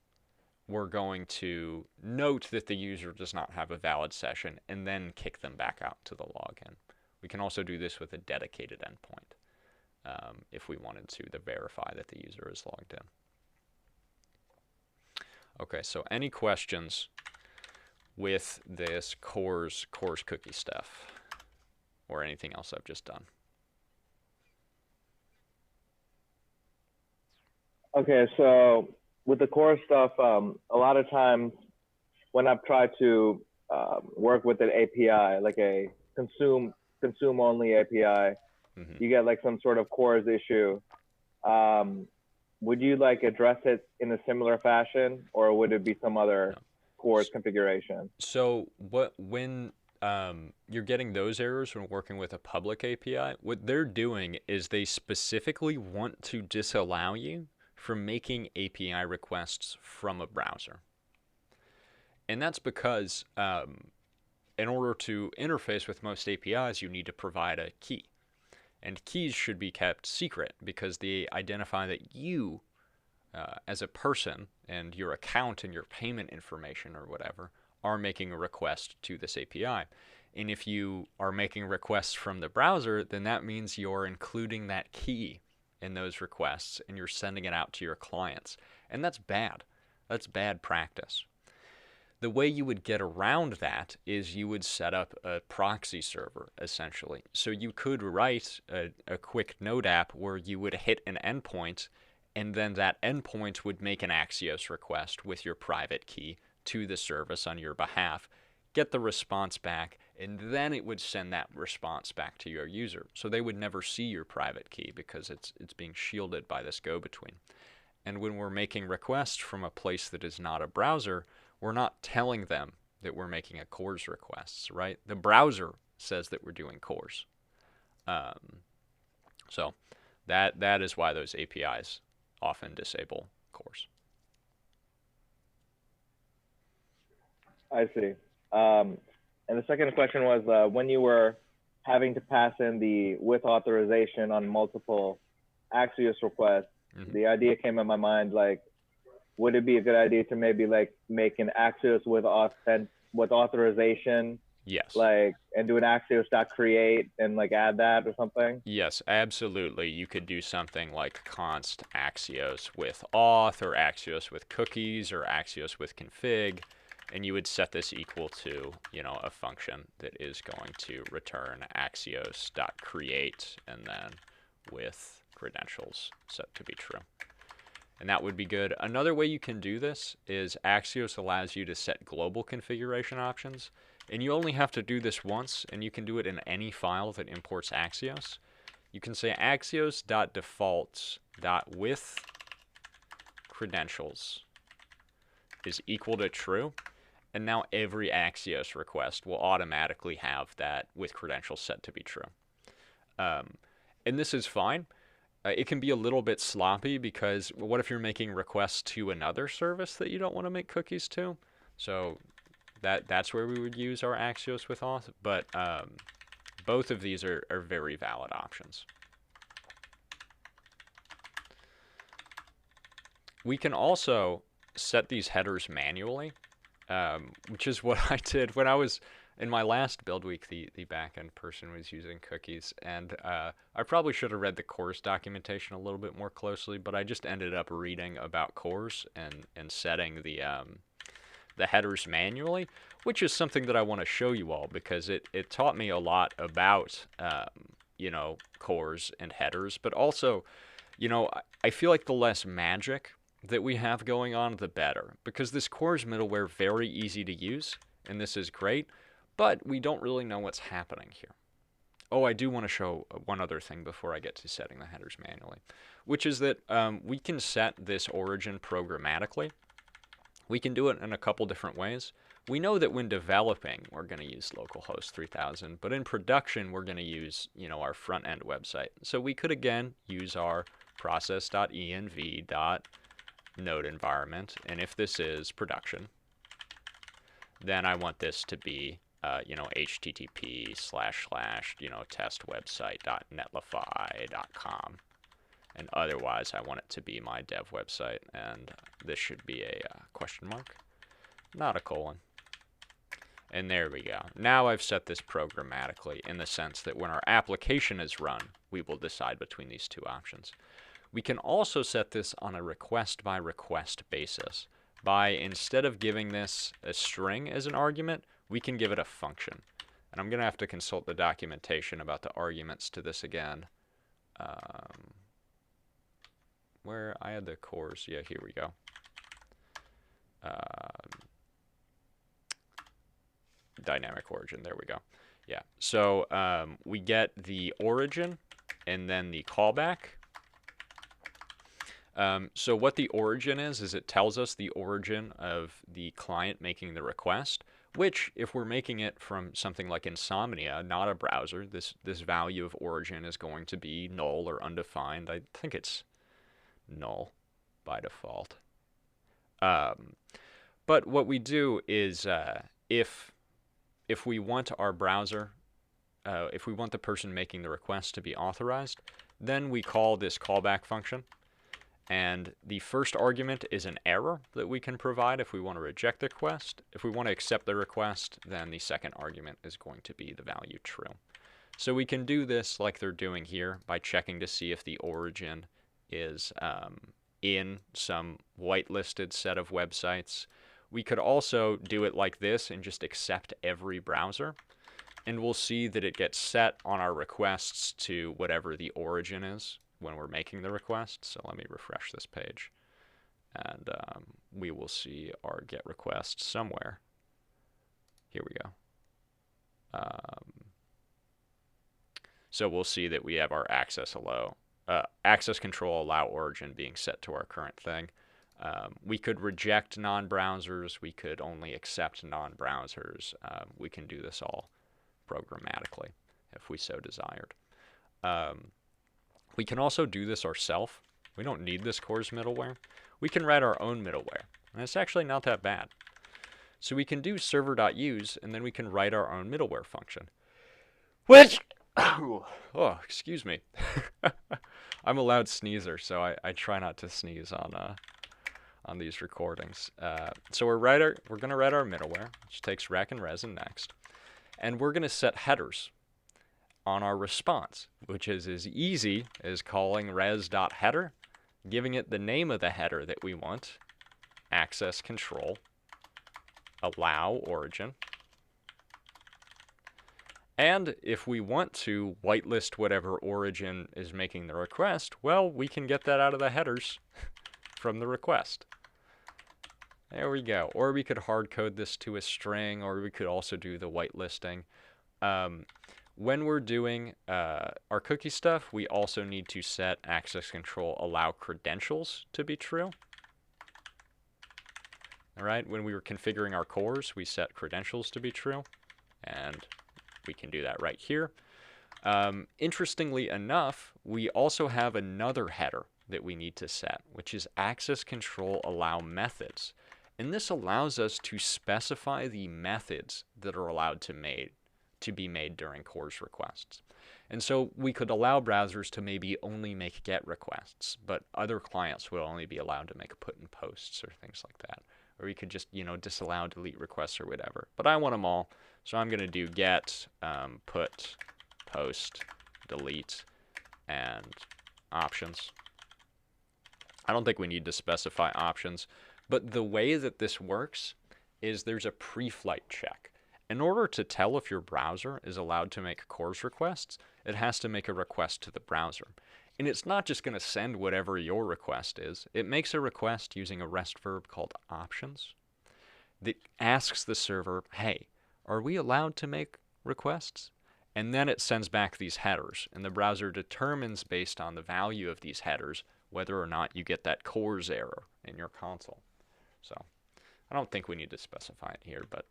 we're going to note that the user does not have a valid session and then kick them back out to the login. We can also do this with a dedicated endpoint if we wanted to verify that the user is logged in. Okay, so any questions with this CORS cookie stuff or anything else I've just done?
Okay, so with the core stuff, a lot of times when I've tried to work with an API, like a consume only API, you get like some sort of CORS issue. Would you like address it in a similar fashion, or would it be some other CORS configuration?
So when you're getting those errors when working with a public API, what they're doing is they specifically want to disallow you from making API requests from a browser. And that's because in order to interface with most APIs, you need to provide a key. And keys should be kept secret because they identify that you, as a person, and your account and your payment information or whatever, are making a request to this API. And if you are making requests from the browser, then that means you're including that key in those requests and you're sending it out to your clients. And that's bad. That's bad practice. The way you would get around that is you would set up a proxy server, essentially. So you could write a quick Node app where you would hit an endpoint, and then that endpoint would make an Axios request with your private key to the service on your behalf, get the response back, and then it would send that response back to your user. So they would never see your private key because it's being shielded by this go-between. And when we're making requests from a place that is not a browser, we're not telling them that we're making a CORS request, right? The browser says that we're doing CORS. So that is why those APIs often disable CORS.
I see. And the second question was when you were having to pass in the with authorization on multiple Axios requests, the idea came in my mind, like, would it be a good idea to maybe like make an Axios with authorization?
Yes.
Like, and do an Axios.create and like add that or something?
Yes, absolutely. You could do something like const Axios with auth, or Axios with cookies, or Axios with config, and you would set this equal to, a function that is going to return Axios.create and then with credentials set to be true. And that would be good. Another way you can do this is Axios allows you to set global configuration options. And you only have to do this once, and you can do it in any file that imports Axios. You can say axios.defaults.with credentials is equal to true. And now every Axios request will automatically have that with credentials set to be true. And this is fine. It can be a little bit sloppy because what if you're making requests to another service that you don't want to make cookies to? So that's where we would use our Axios with auth, but both of these are very valid options. We can also set these headers manually, which is what I did when I was in my last build week. The backend person was using cookies, and I probably should have read the CORS documentation a little bit more closely, but I just ended up reading about CORS and setting the headers manually, which is something that I want to show you all because it taught me a lot about CORS and headers, but also, I feel like the less magic that we have going on, the better, because this CORS middleware very easy to use, and this is great, but we don't really know what's happening here. Oh, I do want to show one other thing before I get to setting the headers manually, which is that we can set this origin programmatically. We can do it in a couple different ways. We know that when developing, we're going to use localhost 3000, but in production, we're going to use, our front-end website. So we could, again, use our process.env.node environment, and if this is production, then I want this to be, http://testwebsite.netlify.com. And otherwise, I want it to be my dev website, and this should be a question mark, not a colon. And there we go. Now I've set this programmatically in the sense that when our application is run, we will decide between these two options. We can also set this on a request by request basis. By, instead of giving this a string as an argument, we can give it a function. And I'm going to have to consult the documentation about the arguments to this again. Where I had the CORS, yeah, here we go. Dynamic origin, there we go. Yeah, so we get the origin and then the callback. So what the origin is it tells us the origin of the client making the request, which if we're making it from something like Insomnia, not a browser, this value of origin is going to be null or undefined. I think it's null by default. But what we do is if we want our browser, if we want the person making the request to be authorized, then we call this callback function. And the first argument is an error that we can provide if we want to reject the request. If we want to accept the request, then the second argument is going to be the value true. So we can do this like they're doing here by checking to see if the origin is in some whitelisted set of websites. We could also do it like this and just accept every browser. And we'll see that it gets set on our requests to whatever the origin is when we're making the request. So let me refresh this page. And we will see our get request somewhere. Here we go. So we'll see that we have our access control allow origin being set to our current thing. We could reject non-browsers. We could only accept non-browsers. We can do this all programmatically if we so desired. We can also do this ourselves. We don't need this CORS middleware. We can write our own middleware, and it's actually not that bad. So we can do server.use, and then we can write our own middleware function, which, oh, excuse me. I'm a loud sneezer, so I try not to sneeze on these recordings. So we're going to write our middleware, which takes rec and res and next, and we're going to set headers on our response, which is as easy as calling res.header, giving it the name of the header that we want, access control, allow origin. And if we want to whitelist whatever origin is making the request, well, we can get that out of the headers from the request. There we go. Or we could hard code this to a string, or we could also do the whitelisting. When we're doing our cookie stuff, we also need to set access control allow credentials to be true. All right, when we were configuring our CORS, we set credentials to be true, and we can do that right here. Interestingly enough, we also have another header that we need to set, which is access control allow methods. And this allows us to specify the methods that are allowed to be made during CORS requests. And so we could allow browsers to maybe only make GET requests, but other clients would only be allowed to make put and posts or things like that. Or we could just, disallow delete requests or whatever. But I want them all, so I'm going to do GET, put, post, delete, and options. I don't think we need to specify options, but the way that this works is there's a pre-flight check. In order to tell if your browser is allowed to make CORS requests, it has to make a request to the browser. And it's not just going to send whatever your request is. It makes a request using a REST verb called options that asks the server, hey, are we allowed to make requests? And then it sends back these headers, and the browser determines based on the value of these headers whether or not you get that CORS error in your console. So I don't think we need to specify it here, but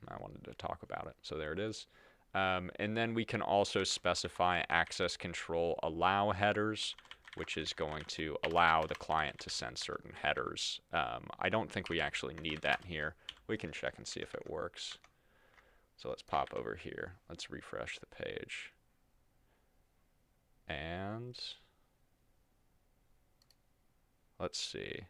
I wanted to talk about it. So there it is. And then we can also specify access control allow headers, which is going to allow the client to send certain headers. I don't think we actually need that here. We can check and see if it works. So let's pop over here. Let's refresh the page. And let's see.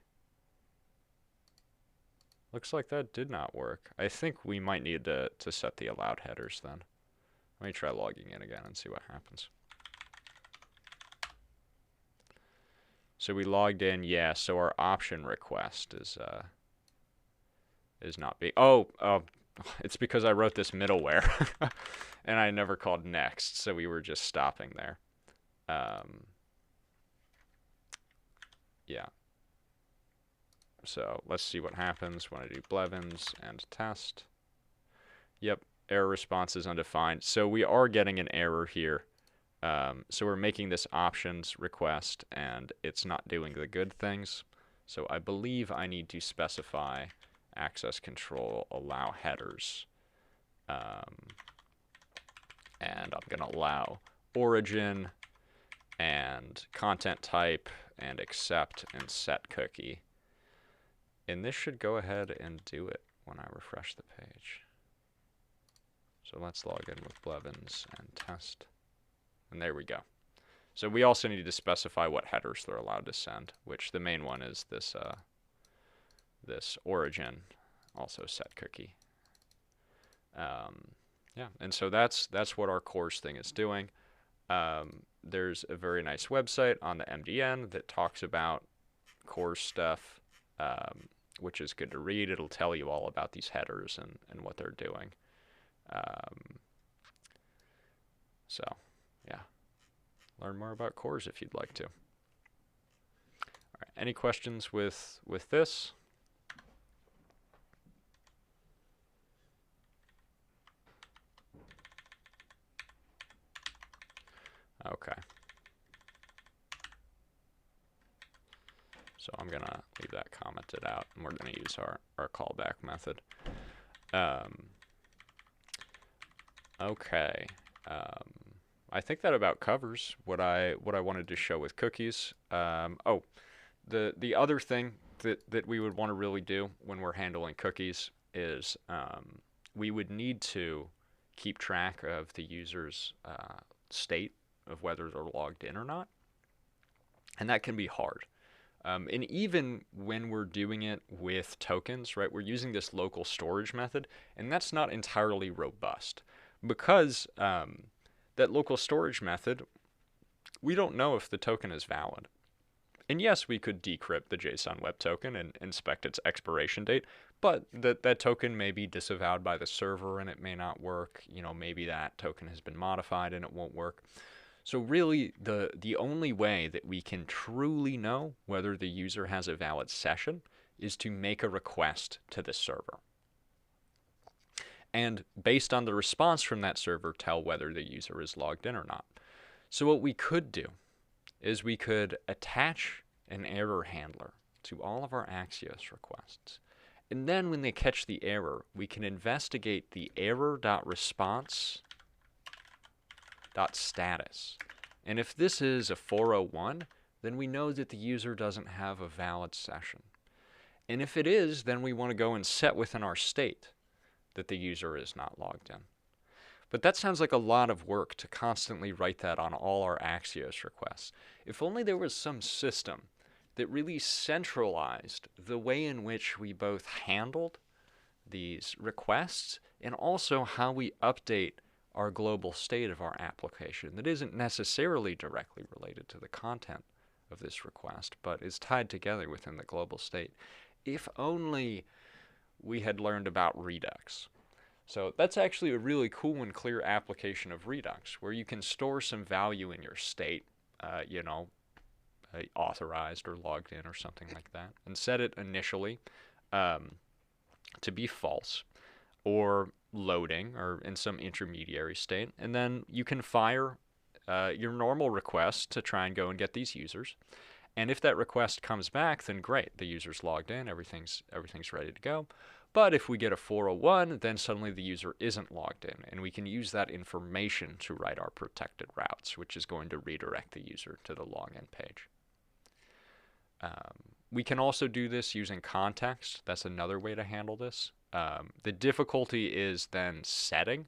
Looks like that did not work. I think we might need to set the allowed headers then. Let me try logging in again and see what happens. So we logged in, yeah, so our option request is not being, it's because I wrote this middleware and I never called next, so we were just stopping there. Yeah. So let's see what happens when I do Blevins and test. Yep, error response is undefined. So we are getting an error here. So we're making this options request and it's not doing the good things. So I believe I need to specify access control allow headers. And I'm going to allow origin and content type and accept and set cookie. And this should go ahead and do it when I refresh the page. So let's log in with Blevins and test. And there we go. So we also need to specify what headers they're allowed to send, which the main one is this this origin, also set cookie. Yeah, and so that's what our CORS thing is doing. There's a very nice website on the MDN that talks about CORS stuff, which is good to read. It'll tell you all about these headers and what they're doing. So, yeah. Learn more about CORS if you'd like to. All right, any questions with this? Okay. So I'm going to leave that commented out, and we're going to use our callback method. Okay. I think that about covers what I wanted to show with cookies. The other thing that we would want to really do when we're handling cookies is we would need to keep track of the user's state of whether they're logged in or not. And that can be hard. And even when we're doing it with tokens, right, we're using this local storage method, and that's not entirely robust because that local storage method, we don't know if the token is valid. And yes, we could decrypt the JSON web token and inspect its expiration date, but that token may be disavowed by the server and it may not work. You know, maybe that token has been modified and it won't work. So really, the only way that we can truly know whether the user has a valid session is to make a request to the server. And based on the response from that server, tell whether the user is logged in or not. So what we could do is we could attach an error handler to all of our Axios requests. And then when they catch the error, we can investigate the error.response.status. And if this is a 401, then we know that the user doesn't have a valid session. And if it is, then we want to go and set within our state that the user is not logged in. But that sounds like a lot of work to constantly write that on all our Axios requests. If only there was some system that really centralized the way in which we both handled these requests and also how we update our global state of our application that isn't necessarily directly related to the content of this request, but is tied together within the global state. If only we had learned about Redux. So that's actually a really cool and clear application of Redux, where you can store some value in your state, authorized or logged in or something like that, and set it initially to be false or loading or in some intermediary state. And then you can fire your normal request to try and go and get these users. And if that request comes back, then great, the user's logged in, everything's ready to go. But if we get a 401, then suddenly the user isn't logged in, and we can use that information to write our protected routes, which is going to redirect the user to the login page. We can also do this using context. That's another way to handle this. The difficulty is then setting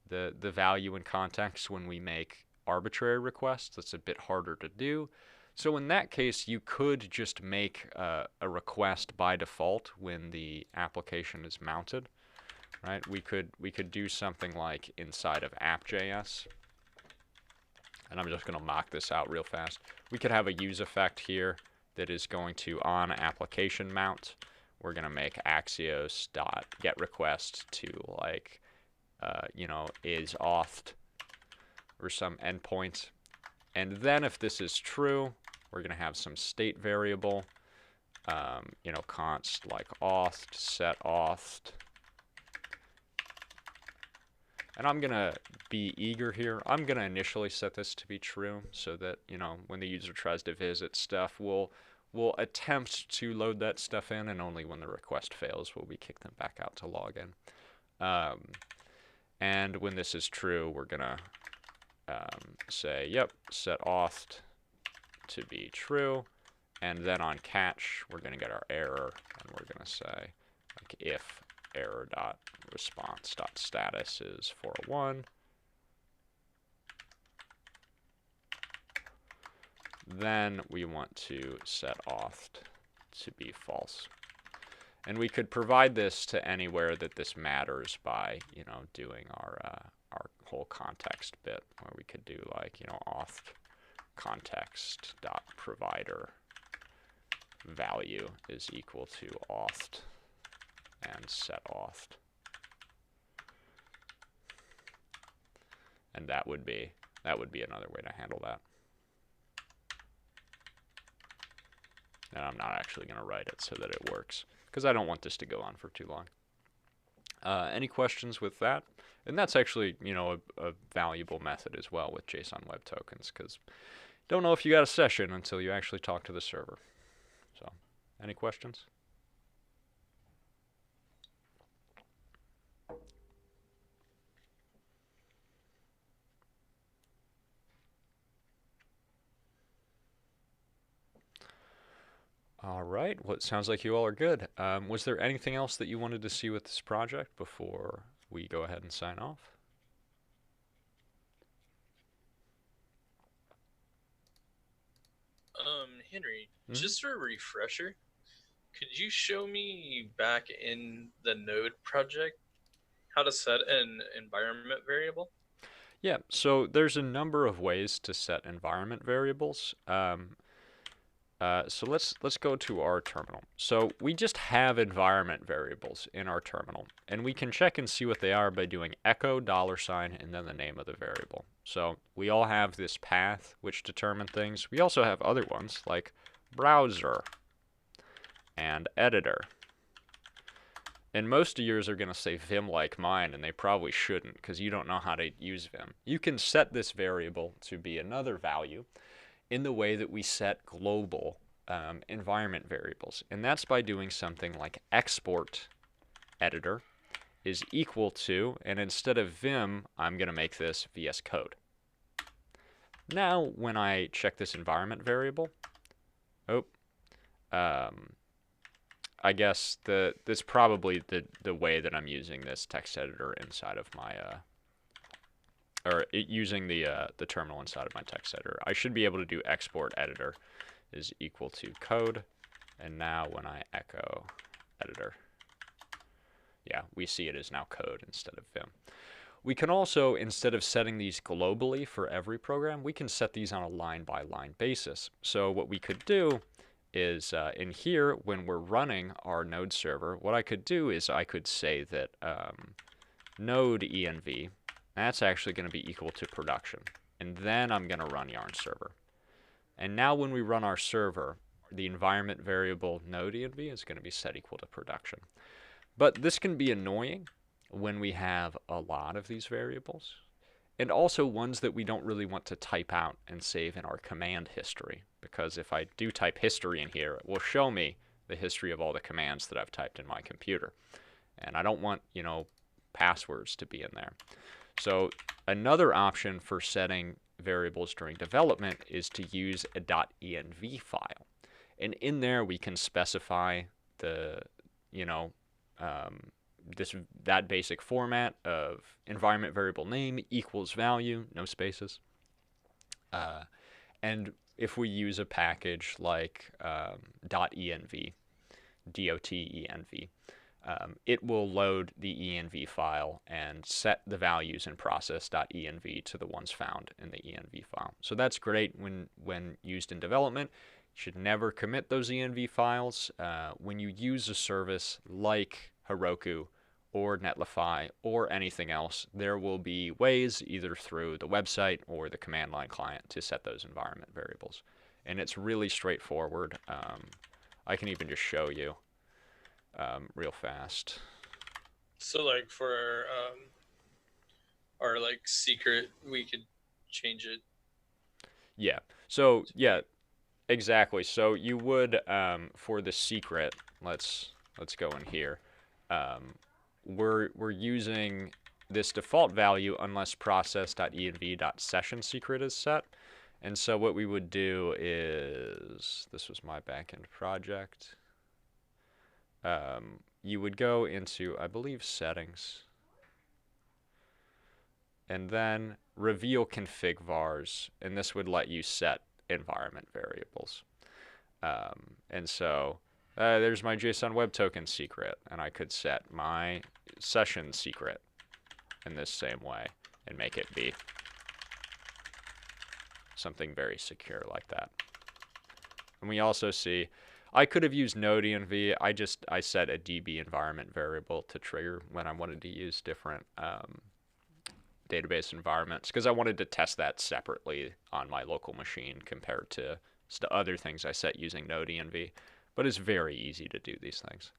the value in context when we make arbitrary requests. That's a bit harder to do. So in that case, you could just make a request by default when the application is mounted, right? We could do something like inside of app.js, and I'm just going to mock this out real fast. We could have a use effect here that is going to on application mount. We're going to make axios dot get request to like is authed or some endpoint, and then if this is true, we're going to have some state variable, const like auth set auth. And I'm going to be eager here. I'm going to initially set this to be true so that, when the user tries to visit stuff, we'll attempt to load that stuff in, and only when the request fails will we kick them back out to login. And when this is true, we're going to say, yep, set auth to be true. And then on catch, we're going to get our error, and we're going to say, like, if error.response.status is 401, then we want to set auth to be false. And we could provide this to anywhere that this matters by, doing our whole context bit, where we could do like, auth context dot provider value is equal to auth and set auth. And that would be another way to handle that. And I'm not actually going to write it so that it works, because I don't want this to go on for too long. Any questions with that? And that's actually, a valuable method as well with JSON Web Tokens, because don't know if you got a session until you actually talk to the server. So, any questions? All right, well, it sounds like you all are good. Was there anything else that you wanted to see with this project before we go ahead and sign off?
Henry, just for a refresher, could you show me back in the Node project how to set an environment variable?
Yeah, so there's a number of ways to set environment variables. So let's go to our terminal. So we just have environment variables in our terminal, and we can check and see what they are by doing echo $, and then the name of the variable. So we all have this path which determine things. We also have other ones like browser and editor. And most of yours are going to say Vim like mine, and they probably shouldn't, because you don't know how to use Vim. You can set this variable to be another value in the way that we set global environment variables. And that's by doing something like export editor is equal to, and instead of Vim, I'm going to make this VS Code. Now, when I check this environment variable, I guess that's probably the way that I'm using this text editor inside of my using the terminal inside of my text editor. I should be able to do export editor is equal to code, and now when I echo editor, yeah, we see it is now code instead of Vim. We can also, instead of setting these globally for every program, we can set these on a line-by-line basis. So what we could do is in here, when we're running our node server, what I could do is I could say that node env, that's actually going to be equal to production. And then I'm going to run yarn server. And now when we run our server, the environment variable node env is going to be set equal to production. But this can be annoying when we have a lot of these variables, and also ones that we don't really want to type out and save in our command history, because if I do type history in here, it will show me the history of all the commands that I've typed in my computer. And I don't want, passwords to be in there. So another option for setting variables during development is to use a .env file. And in there we can specify the, that basic format of environment variable name equals value, no spaces. And if we use a package like .env, .env, it will load the env file and set the values in process.env to the ones found in the env file. So that's great when used in development. You should never commit those env files. When you use a service like Heroku or Netlify or anything else, there will be ways either through the website or the command line client to set those environment variables. And it's really straightforward. I can even just show you real fast.
So like for our like secret, we could change it.
Yeah. So yeah, exactly. So you would for the secret, let's go in here. We're using this default value unless process.env.session_secret is set. And so what we would do is, this was my backend project. You would go into, I believe, settings, and then reveal config vars, and this would let you set environment variables. And so there's my JSON Web Token secret, and I could set my session secret in this same way and make it be something very secure like that. And we also see I could have used node.env. I set a DB environment variable to trigger when I wanted to use different database environments, because I wanted to test that separately on my local machine compared to other things I set using node.env. But it's very easy to do these things.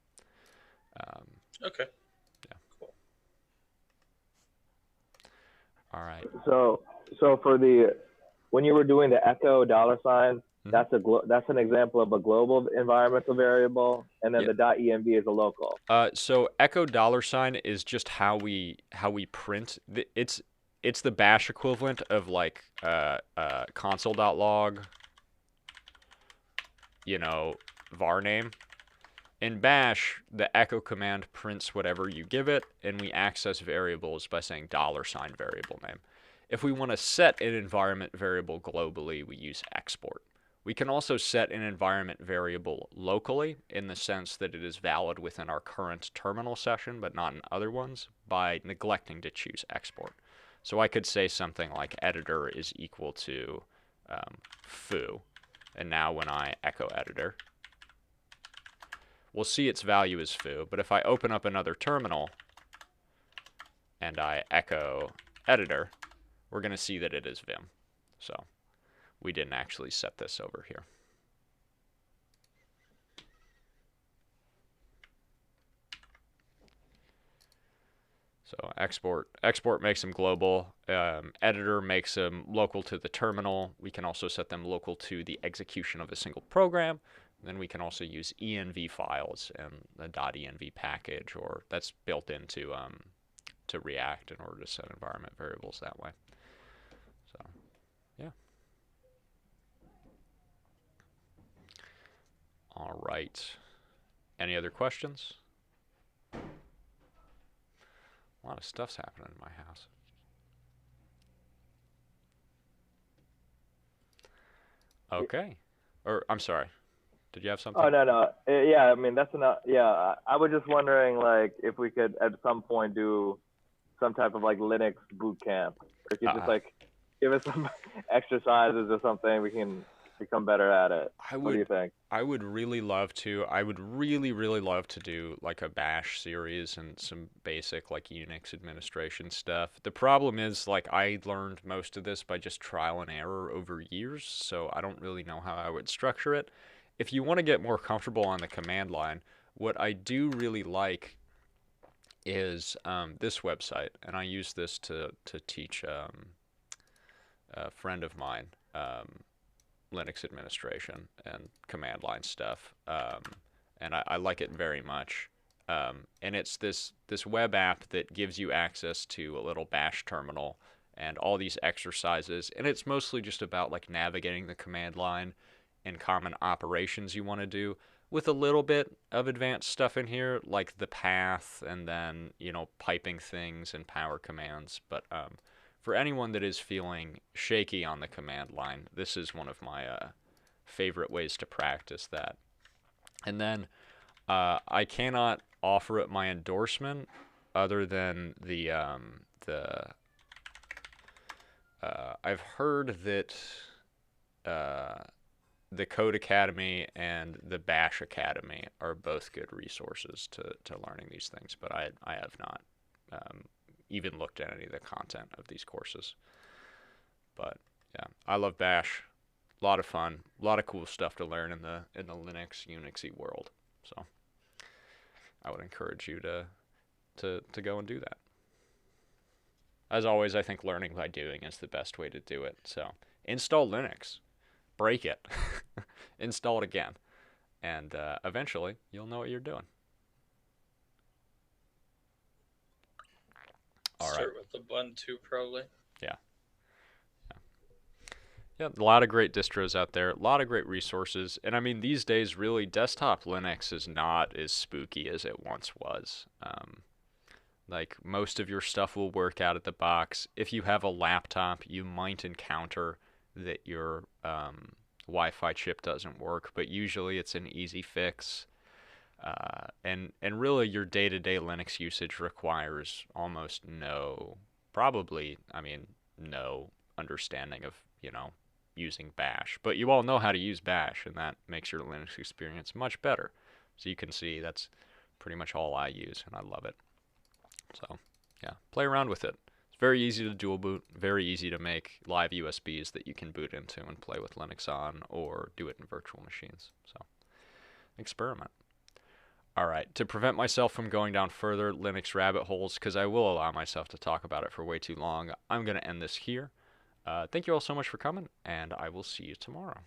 Okay.
Yeah.
Cool.
All right.
So for when you were doing the echo $, that's an example of a global environmental variable, and then the .env is a local.
So echo $ is just how we print. It's the bash equivalent of like console.log, var name. In bash, the echo command prints whatever you give it, and we access variables by saying $ variable name. If we want to set an environment variable globally, we use export. We can also set an environment variable locally in the sense that it is valid within our current terminal session, but not in other ones, by neglecting to choose export. So I could say something like editor is equal to foo, and now when I echo editor, we'll see its value is foo. But if I open up another terminal and I echo editor, we're going to see that it is vim. So we didn't actually set this over here. So export makes them global. Editor makes them local to the terminal. We can also set them local to the execution of a single program. And then we can also use env files and the .env package, or that's built into to React in order to set environment variables that way. So, yeah. All right. Any other questions? A lot of stuff's happening in my house. Okay. Or, I'm sorry. Did you have something?
Oh, no. Yeah, I mean, that's enough. Yeah, I was just wondering, like, if we could at some point do some type of, like, Linux boot camp. Or if you just, like, give us some exercises or something, we can become better at it. What do you think?
I would really love to. I would really, really love to do like a bash series and some basic like Unix administration stuff. The problem is like I learned most of this by just trial and error over years, so I don't really know how I would structure it. If you want to get more comfortable on the command line, what I do really like is this website, and I use this to teach a friend of mine Linux administration and command line stuff. and I like it very much. And it's this web app that gives you access to a little bash terminal and all these exercises, and it's mostly just about like navigating the command line and common operations you want to do, with a little bit of advanced stuff in here like the path and then piping things and power commands. But for anyone that is feeling shaky on the command line, this is one of my favorite ways to practice that. And then I cannot offer it my endorsement other than I've heard that the Code Academy and the Bash Academy are both good resources to learning these things, but I have not even looked at any of the content of these courses. But yeah, I love Bash. A lot of fun, a lot of cool stuff to learn in the Linux Unixy world. So I would encourage you to go and do that. As always, I think learning by doing is the best way to do it. So install Linux, break it, install it again, and eventually you'll know what you're doing. All right.
Start with the Ubuntu, probably.
Yeah. Yeah, a lot of great distros out there, a lot of great resources. And I mean, these days, really, desktop Linux is not as spooky as it once was. Like, most of your stuff will work out of the box. If you have a laptop, you might encounter that your Wi-Fi chip doesn't work, but usually it's an easy fix. And really, your day-to-day Linux usage requires almost no, probably, I mean, no understanding of, using Bash. But you all know how to use Bash, and that makes your Linux experience much better. So you can see that's pretty much all I use, and I love it. So yeah, play around with it. It's very easy to dual boot, very easy to make live USBs that you can boot into and play with Linux on, or do it in virtual machines. So experiment. All right, to prevent myself from going down further Linux rabbit holes, because I will allow myself to talk about it for way too long, I'm going to end this here. Thank you all so much for coming, and I will see you tomorrow.